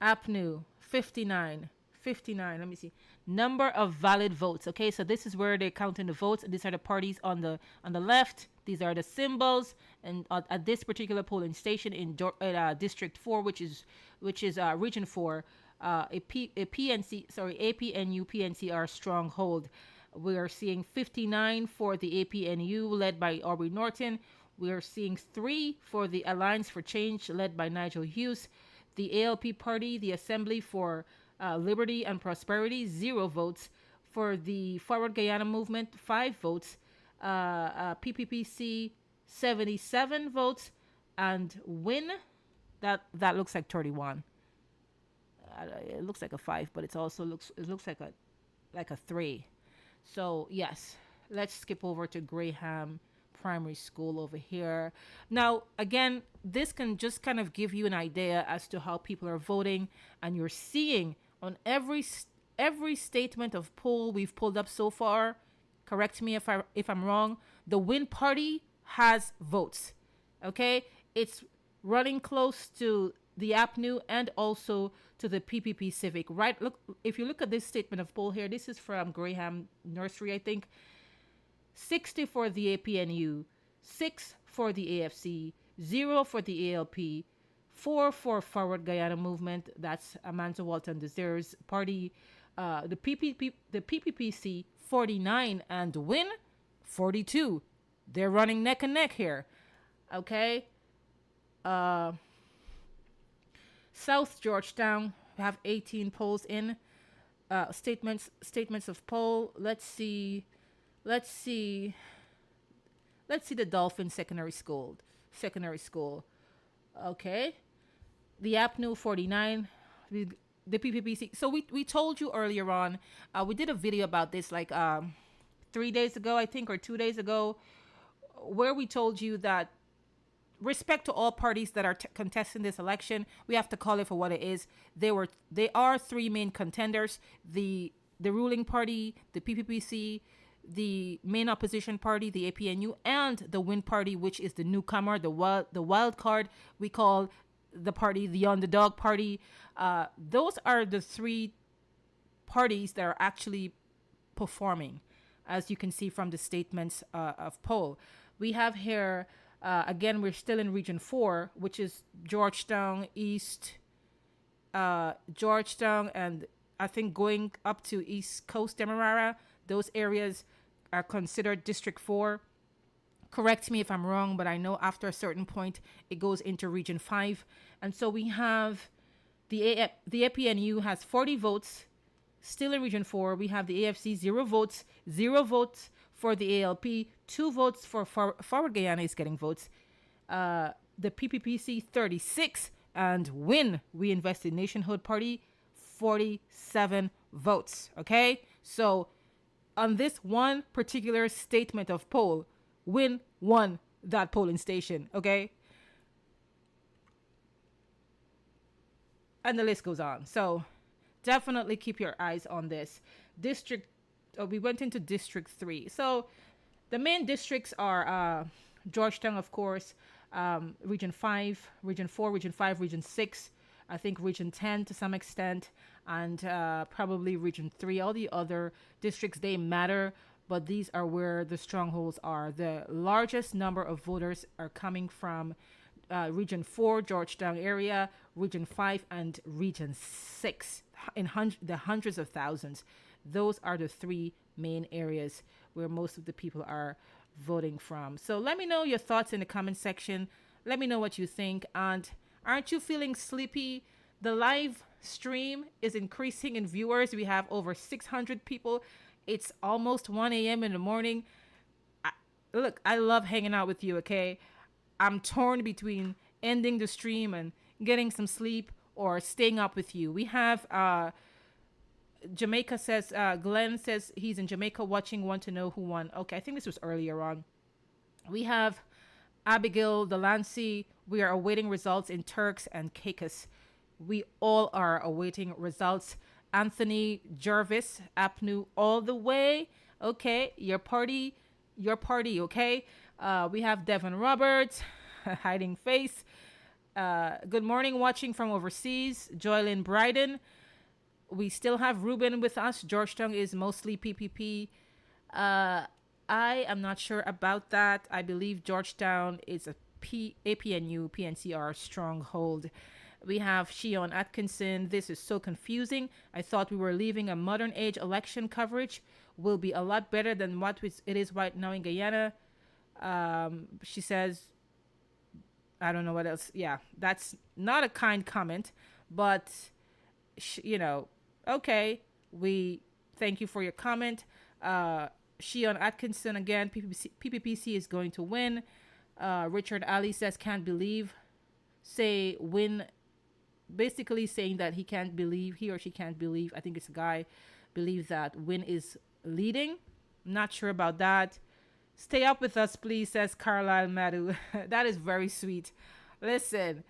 APNU, 59. Let me see. Number of valid votes. Okay, so this is where they're counting the votes. These are the parties on the left. These are the symbols. And at this particular polling station in District 4, which is Region 4, APNU PNCR stronghold. We are seeing 59 for the APNU, led by Aubrey Norton. We are seeing 3 for the Alliance for Change, led by Nigel Hughes. The ALP Party, the Assembly for Liberty and Prosperity, 0 votes. For the Forward Guyana Movement, 5 votes. PPPC, 77 votes. And Win, that looks like 31. it looks like a 5, but it looks like a 3. So yes, let's skip over to Graham Primary School over here. Now, again, this can just kind of give you an idea as to how people are voting, and you're seeing on every statement of poll we've pulled up so far. Correct me if I'm wrong. The Win Party has votes. Okay, it's running close to the APNU and also to the PPP Civic. Right? Look, if you look at this statement of poll here, this is from Graham Nursery, I think. 60 for the APNU, 6 for the AFC, 0 for the ALP, 4 for Forward Guyana Movement. That's Amanda Walton Deserves Party. The PPPC 49 and Win 42. They're running neck and neck here. Okay. South Georgetown have 18 polls in. Statements of poll. Let's see the Dolphin Secondary School. Okay. The APNU 49. The PPPC. So we told you earlier on, we did a video about this like 3 days ago, I think, or 2 days ago, where we told you that respect to all parties that are contesting this election, we have to call it for what it is. They are 3 main contenders: the ruling party, the PPPC, the main opposition party, the APNU, and the Win Party, which is the newcomer, the wild card. We call the party the underdog party. Those are the 3 parties that are actually performing, as you can see from the statements of poll. We have here, again, we're still in Region 4, which is Georgetown, East, Georgetown, and I think going up to East Coast Demerara. Those areas are considered District 4. Correct me if I'm wrong, but I know after a certain point, it goes into Region 5. And so we have the APNU has 40 votes, still in Region 4. We have the AFC, 0 votes, 0 votes for the ALP, 2 votes for Forward Guyana is getting votes. The PPPC, 36, and Win, We Invest in Nationhood Party, 47 votes. Okay? So on this one particular statement of poll, Win won that polling station, okay? And the list goes on. So definitely keep your eyes on this. We went into District 3. So the main districts are Georgetown, of course, Region 5, Region 4, Region 5, Region 6, I think Region 10 to some extent, and probably Region 3. All the other districts, they matter, but these are where the strongholds are. The largest number of voters are coming from Region 4, Georgetown area, Region 5, and Region 6, in the hundreds of thousands. Those are the 3 main areas where most of the people are voting from. So let me know your thoughts in the comment section. Let me know what you think. And aren't you feeling sleepy? The live stream is increasing in viewers. We have over 600 people. It's almost 1 a.m. in the morning. Look, I love hanging out with you, okay? I'm torn between ending the stream and getting some sleep or staying up with you. We have Jamaica says, Glenn says he's in Jamaica watching, want to know who won. Okay, I think this was earlier on. We have Abigail Delancey. We are awaiting results in Turks and Caicos. We all are awaiting results. Anthony Jervis, APNU all the way. Okay, your party, okay? We have Devin Roberts, hiding face. Good morning, watching from overseas. Joylyn Bryden. We still have Ruben with us. Georgetown is mostly PPP. I am not sure about that. I believe Georgetown is a APNU, PNCR stronghold. We have Shion Atkinson. This is so confusing. I thought we were leaving a modern age election coverage. Will be a lot better than what it is right now in Guyana. She says, I don't know what else. Yeah, that's not a kind comment, but, okay. We thank you for your comment. Shion Atkinson again, PPPC is going to win. Richard Ali says, can't believe. Say Win basically saying that he or she can't believe, I think it's a guy, believes that Win is leading. Not sure about that. Stay up with us, please, says Carlisle Madu. That is very sweet. Listen,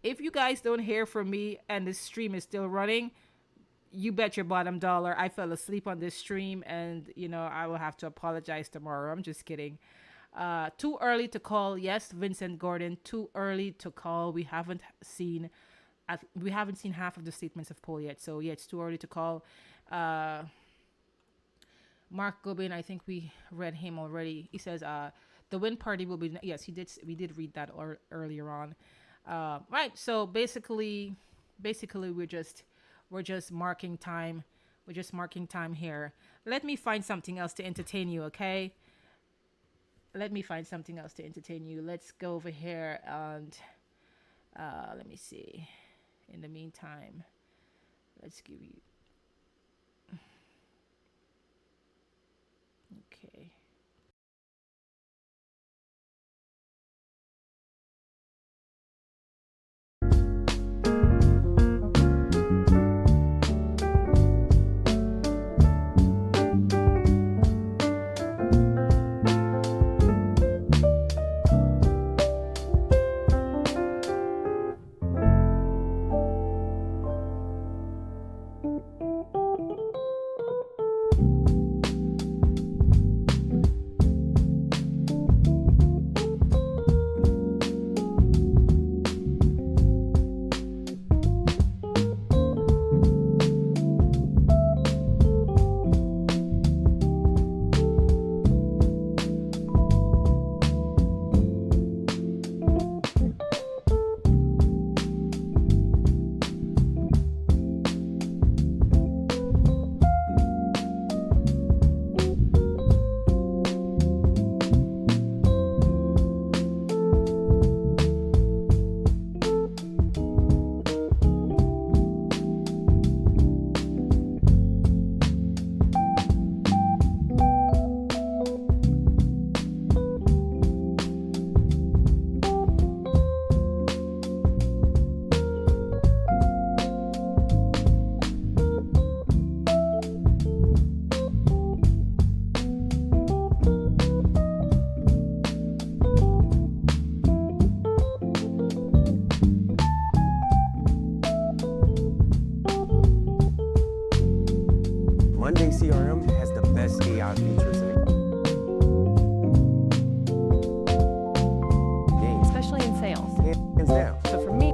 if you guys don't hear from me and the stream is still running, you bet your bottom dollar I fell asleep on this stream, and I will have to apologize tomorrow. I'm just kidding. Too early to call. Yes, Vincent Gordon, too early to call. We haven't seen half of the statements of poll yet, so yeah, it's too early to call. Mark Gobin, I think we read him already. He says the Win party will be, yes, we did read that earlier on. Right, so basically we're just marking time. We're just marking time here. Let me find something else to entertain you, okay? Let me find something else to entertain you. Let's go over here and let me see. In the meantime, let's give you. Okay. Monday CRM has the best AI features in the game, especially in sales. Hands down. So for me,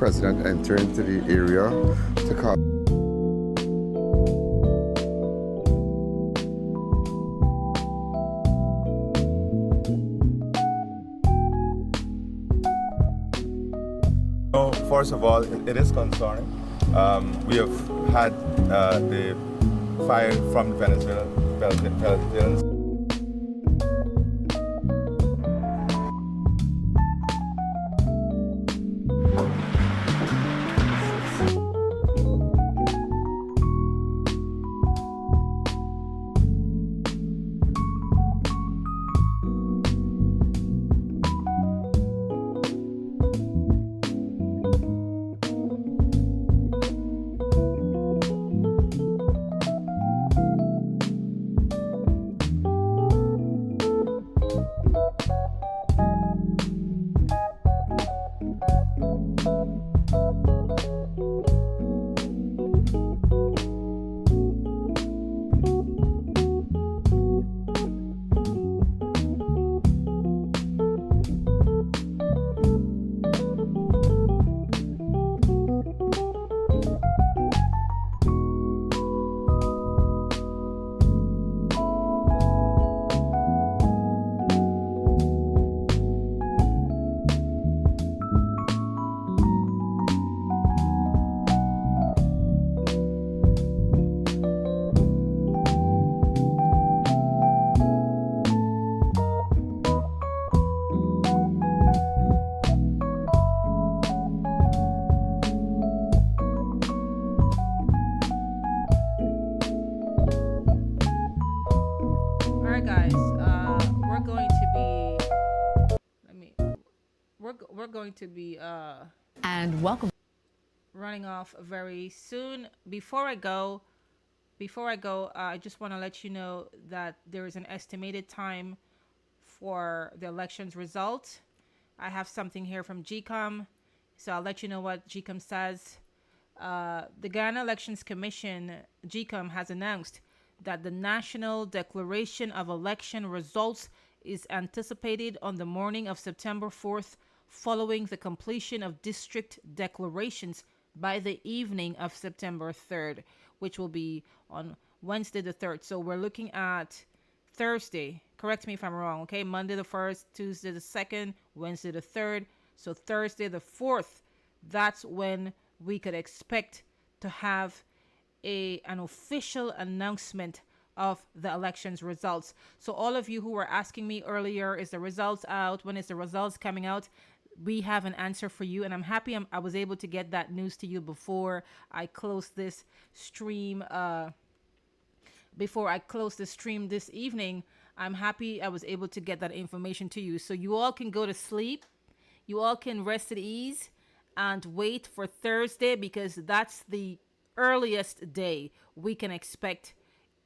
president enter into the area to call. First of all, it is concerning. We have had the fire from Venezuelans. We're going to be and welcome running off very soon. Before I go, I just want to let you know that there is an estimated time for the elections result. I have something here from GECOM, so I'll let you know what GECOM says. The Guyana Elections Commission, GECOM, has announced that the National Declaration of Election Results is anticipated on the morning of September 4th, following the completion of district declarations by the evening of September 3rd, which will be on Wednesday the 3rd. So we're looking at Thursday. Correct me if I'm wrong, okay? Monday the 1st, Tuesday the 2nd, Wednesday the 3rd. So Thursday the 4th, that's when we could expect to have an official announcement of the elections results. So all of you who were asking me earlier, is the results out? When is the results coming out? We have an answer for you, and I'm happy I was able to get that news to you before I closed this stream. Before I closed the stream this evening, I'm happy I was able to get that information to you. So you all can go to sleep. You all can rest at ease and wait for Thursday, because that's the earliest day we can expect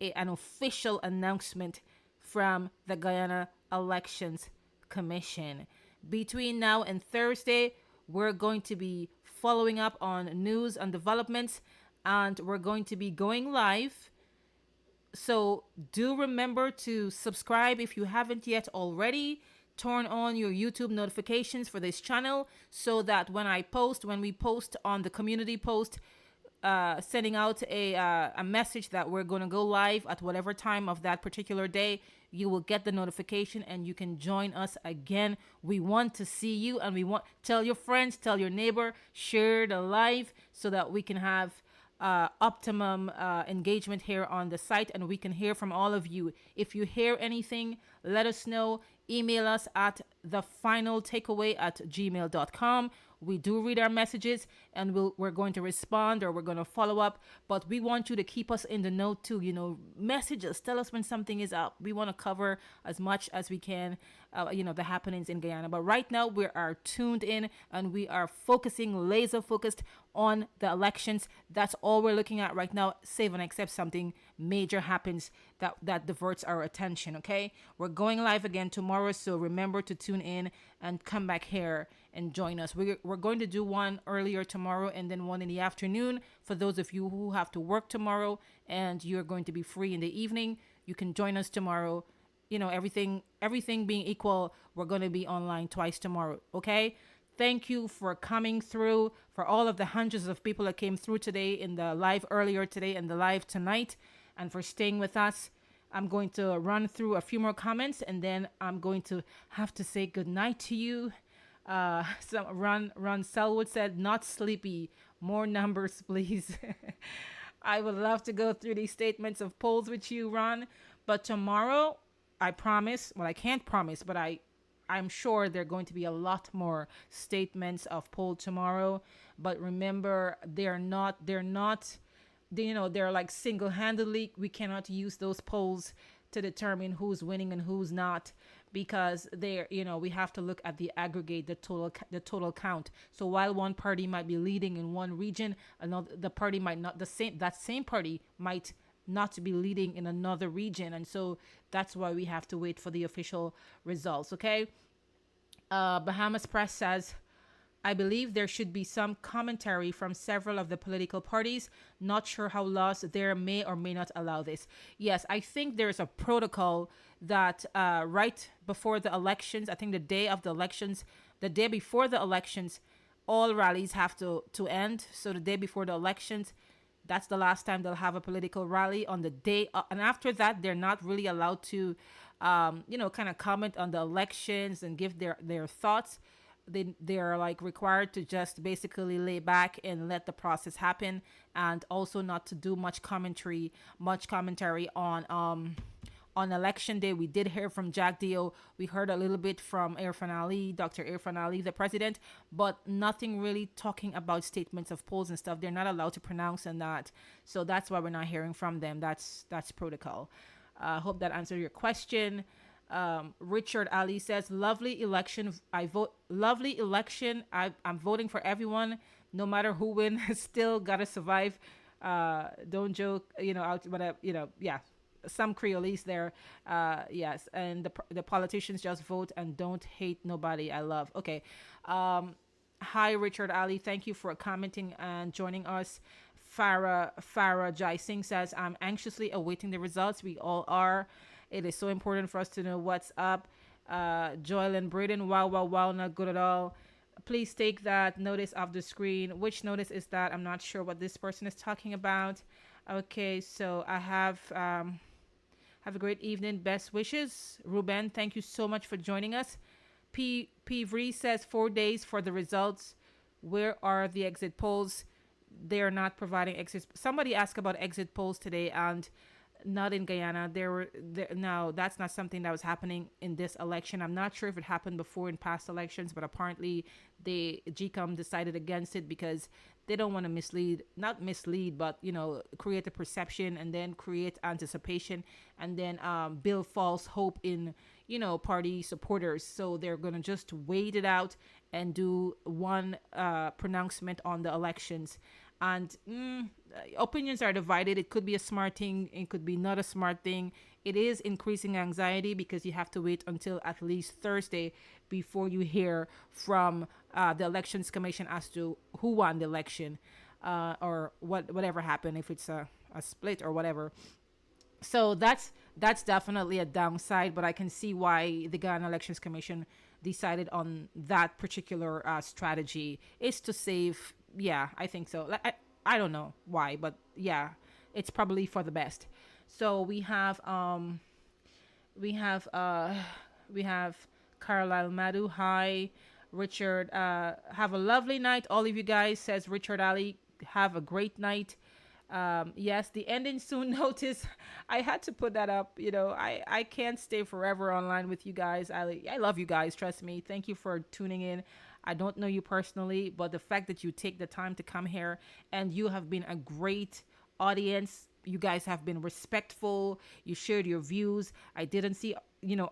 an official announcement from the Guyana Elections Commission. Between now and Thursday, we're going to be following up on news and developments, and we're going to be going live. So do remember to subscribe if you haven't yet already. Turn on your YouTube notifications for this channel so that when we post on the community post, sending out a message that we're going to go live at whatever time of that particular day, you will get the notification and you can join us again. We want to see you, and tell your friends, tell your neighbor, share the live so that we can have optimum engagement here on the site, and we can hear from all of you. If you hear anything, let us know. Email us at thefinaltakeaway@gmail.com. We do read our messages, and we're going to respond, or we're going to follow up. But we want you to keep us in the know too. Message us, tell us when something is up. We want to cover as much as we can, the happenings in Guyana. But right now we are tuned in, and we are laser focused on the elections. That's all we're looking at right now, save and except something major happens that diverts our attention. Okay, we're going live again tomorrow, so remember to tune in and come back here and join us. We're going to do one earlier tomorrow, and then one in the afternoon for those of you who have to work tomorrow and you're going to be free in the evening. You can join us tomorrow. Everything being equal, we're going to be online twice tomorrow. Okay, Thank you for coming through, for all of the hundreds of people that came through today in the live earlier today and the live tonight, and for staying with us. I'm going to run through a few more comments, and then I'm going to have to say goodnight to you. So Ron Selwood said, not sleepy. More numbers, please. I would love to go through these statements of polls with you, Ron. But tomorrow, I promise, well, I can't promise, but I'm sure there are going to be a lot more statements of poll tomorrow. But remember, they're like single-handedly, we cannot use those polls to determine who's winning and who's not, because we have to look at the aggregate, the total count. So while one party might be leading in one region, that same party might not be leading in another region, and so that's why we have to wait for the official results. Okay. Bahamas Press says, I believe there should be some commentary from several of the political parties. Not sure how laws there may or may not allow this. Yes, I think there's a protocol that right before the elections, I think the day of the elections, the day before the elections, all rallies have to end. So the day before the elections, that's the last time they'll have a political rally on the day. And after that, they're not really allowed to, kind of comment on the elections and give their thoughts. They're like required to just basically lay back and let the process happen, and also not to do much commentary on election day. We did hear from Jagdeo. We heard a little bit from Dr. Irfan Ali, the president, but nothing really talking about statements of polls and stuff. They're not allowed to pronounce on that, so that's why we're not hearing from them. That's protocol. Hope that answered your question. Richard Ali says, lovely election. Lovely election. I'm voting for everyone, no matter who wins. Still gotta survive. Don't joke, out, whatever, yeah. Some Creolese there. Yes. And the politicians just vote and don't hate nobody. I love. Okay. Hi, Richard Ali. Thank you for commenting and joining us. Farah Jai Singh says, I'm anxiously awaiting the results. We all are. It is so important for us to know what's up. Joel and Braden, wow, not good at all. Please take that notice off the screen. Which notice is that? I'm not sure what this person is talking about. Okay, so I have a great evening. Best wishes. Ruben, thank you so much for joining us. P. Vri says 4 days for the results. Where are the exit polls? They are not providing exit. Somebody asked about exit polls today, and not in Guyana. No, that's not something that was happening in this election. I'm not sure if it happened before in past elections, but apparently GECOM decided against it because they don't want to not mislead, but create a perception and then create anticipation and then build false hope in party supporters. So they're gonna just wait it out and do one pronouncement on the elections. And opinions are divided. It could be a smart thing. It could be not a smart thing. It is increasing anxiety because you have to wait until at least Thursday before you hear from the Elections Commission as to who won the election or whatever happened, if it's a split or whatever. So that's definitely a downside, but I can see why the Guyana Elections Commission decided on that particular strategy. Is to save. Yeah, I think so. I don't know why, but yeah, it's probably for the best. So we have Carlisle Madu. Hi, Richard. Have a lovely night, all of you guys. Says Richard Ali. Have a great night. Yes, the ending soon notice. I had to put that up. I can't stay forever online with you guys. I love you guys. Trust me. Thank you for tuning in. I don't know you personally, but the fact that you take the time to come here and you have been a great audience. You guys have been respectful. You shared your views. I didn't see,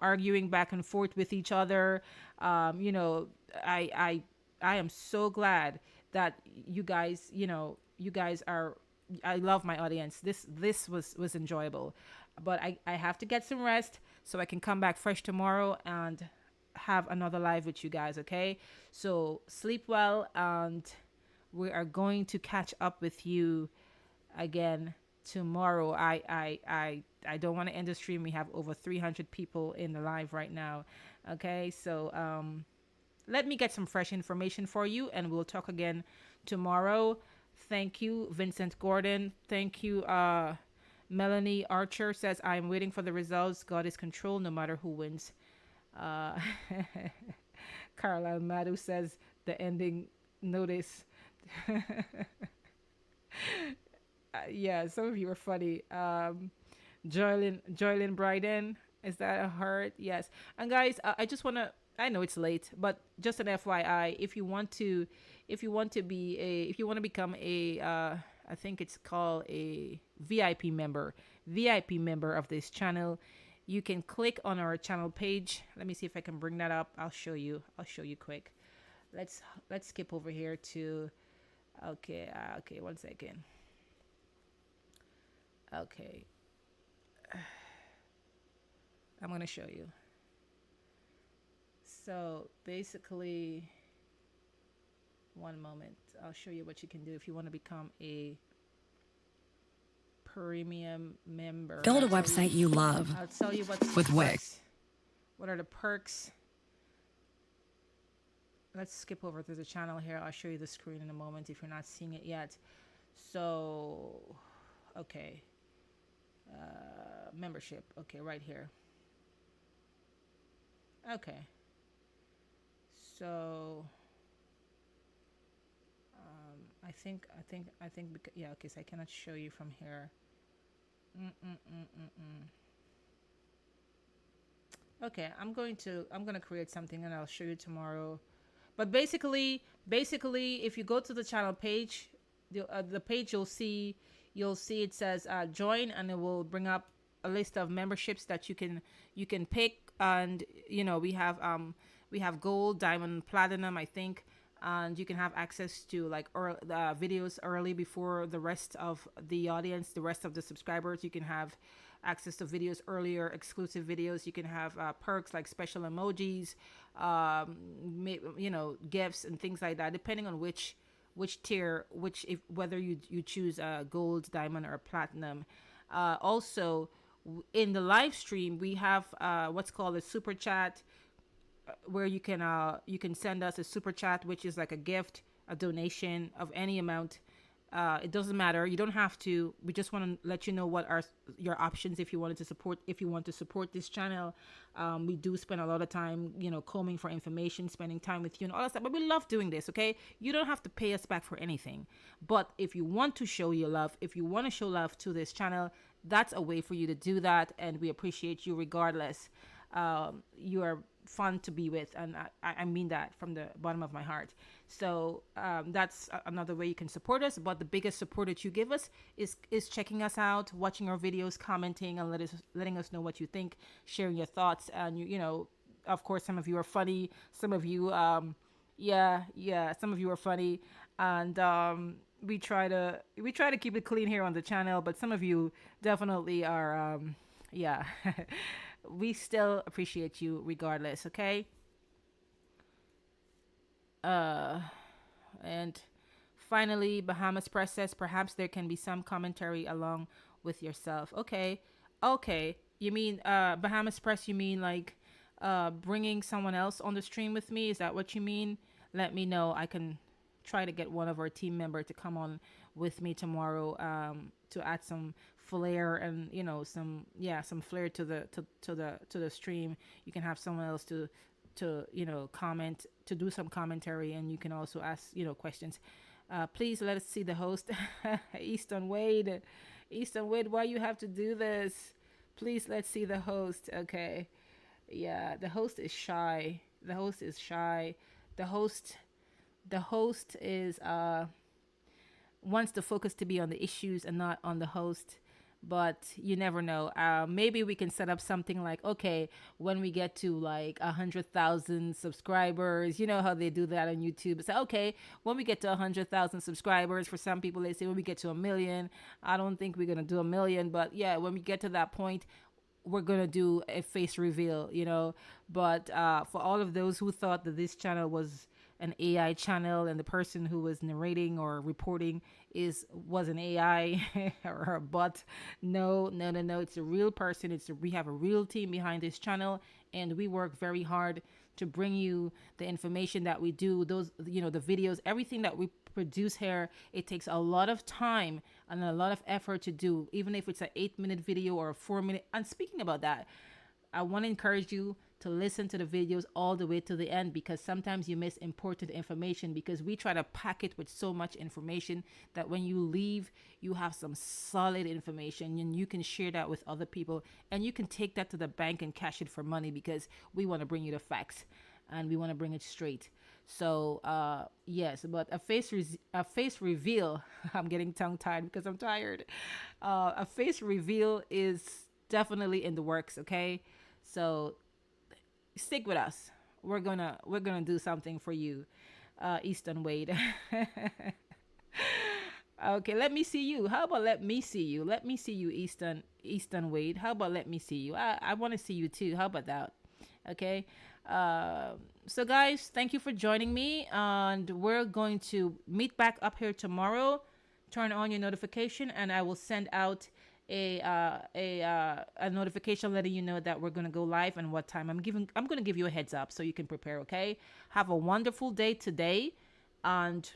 arguing back and forth with each other. I am so glad that you guys, are, I love my audience. This was enjoyable, but I have to get some rest so I can come back fresh tomorrow and have another live with you guys. Okay, so sleep well, and we are going to catch up with you again tomorrow. I don't want to end the stream. We have over 300 people in the live right now. Okay, so let me get some fresh information for you, and we'll talk again tomorrow. Thank you, Vincent Gordon. Thank you, Melanie Archer says, I'm waiting for the results. God is control no matter who wins. Carla Madu says, the ending notice. Yeah, some of you are funny. Joylyn Bryden, is that a heart? Yes. And guys, I just want to, I know it's late, but just an FYI, if you want to become a I think it's called a VIP member of this channel, you can click on our channel page. Let me see if I can bring that up. I'll show you quick. Let's skip over here to, okay, one second. Okay, I'm going to show you. So basically, one moment, I'll show you what you can do if you want to become a premium member. Build a website you love. I'll tell you what's with Wix. What are the perks? Let's skip over to the channel here. I'll show you the screen in a moment if you're not seeing it yet. So, okay. Membership. Okay, right here. Okay. So, I think, yeah, okay, so I cannot show you from here. Okay, I'm gonna create something and I'll show you tomorrow. But basically, if you go to the channel page, the page you'll see it says join, and it will bring up a list of memberships that you can pick. And you know, we have gold, diamond, platinum, I think, and you can have access to like videos early before the rest of the audience, the rest of the subscribers. You can have access to videos earlier, exclusive videos. You can have perks like special emojis, you know, gifts and things like that, depending on which tier, whether you choose gold, diamond, or platinum. Also, in the live stream, we have what's called a super chat, where you can send us a super chat, which is like a gift, a donation of any amount. It doesn't matter. You don't have to. We just want to let you know what are your options if you want to support this channel. We do spend a lot of time, you know, combing for information, spending time with you and all that stuff. But we love doing this, okay? You don't have to pay us back for anything. But if you want to show your love, if you want to show love to this channel, that's a way for you to do that, and we appreciate you regardless. You are fun to be with, and I mean that from the bottom of my heart. So that's another way you can support us. But the biggest support that you give us is checking us out, watching our videos, commenting, and letting us know what you think, sharing your thoughts. And you know, of course, some of you are funny, some of you some of you are funny, and we try to keep it clean here on the channel, but some of you definitely are we still appreciate you regardless, okay? And finally, Bahamas Press says, perhaps there can be some commentary along with yourself. Okay. You mean, Bahamas Press, you mean like bringing someone else on the stream with me? Is that what you mean? Let me know. I can try to get one of our team member to come on with me tomorrow, to add some flair and, you know, some flair to the stream. You can have someone else to you know, comment, to do some commentary, and you can also ask, you know, questions. Please let us see the host. Easton Wade, why you have to do this? Please, let's see the host. Okay, yeah, the host is shy. The host is wants the focus to be on the issues and not on the host. But you never know. Maybe we can set up something like, okay, when we get to like 100,000 subscribers, you know how they do that on YouTube. So, okay, when we get to 100,000 subscribers, for some people, they say when we get to 1 million. I don't think we're going to do 1 million, but yeah, when we get to that point, we're going to do a face reveal, you know. But for all of those who thought that this channel was an AI channel and the person who was narrating or reporting was an AI or a bot, no, it's a real person. We have a real team behind this channel, and we work very hard to bring you the information that we do, those, you know, the videos, everything that we produce here. It takes a lot of time and a lot of effort to do, even if it's an 8-minute video or a 4-minute. And speaking about that, I want to encourage you to listen to the videos all the way to the end, because sometimes you miss important information, because we try to pack it with so much information that when you leave, you have some solid information and you can share that with other people, and you can take that to the bank and cash it for money, because we want to bring you the facts and we want to bring it straight. So yes, but a face reveal I'm getting tongue tied because I'm tired. A face reveal is definitely in the works. Okay, so stick with us. We're gonna do something for you, Easton Wade. Okay, let me see you. How about let me see you? Let me see you, Easton Wade. How about let me see you? I want to see you too. How about that? Okay. So guys, thank you for joining me, and we're going to meet back up here tomorrow. Turn on your notification, and I will send out a notification letting you know that we're going to go live and what time. I'm going to give you a heads up so you can prepare. Okay, have a wonderful day today, and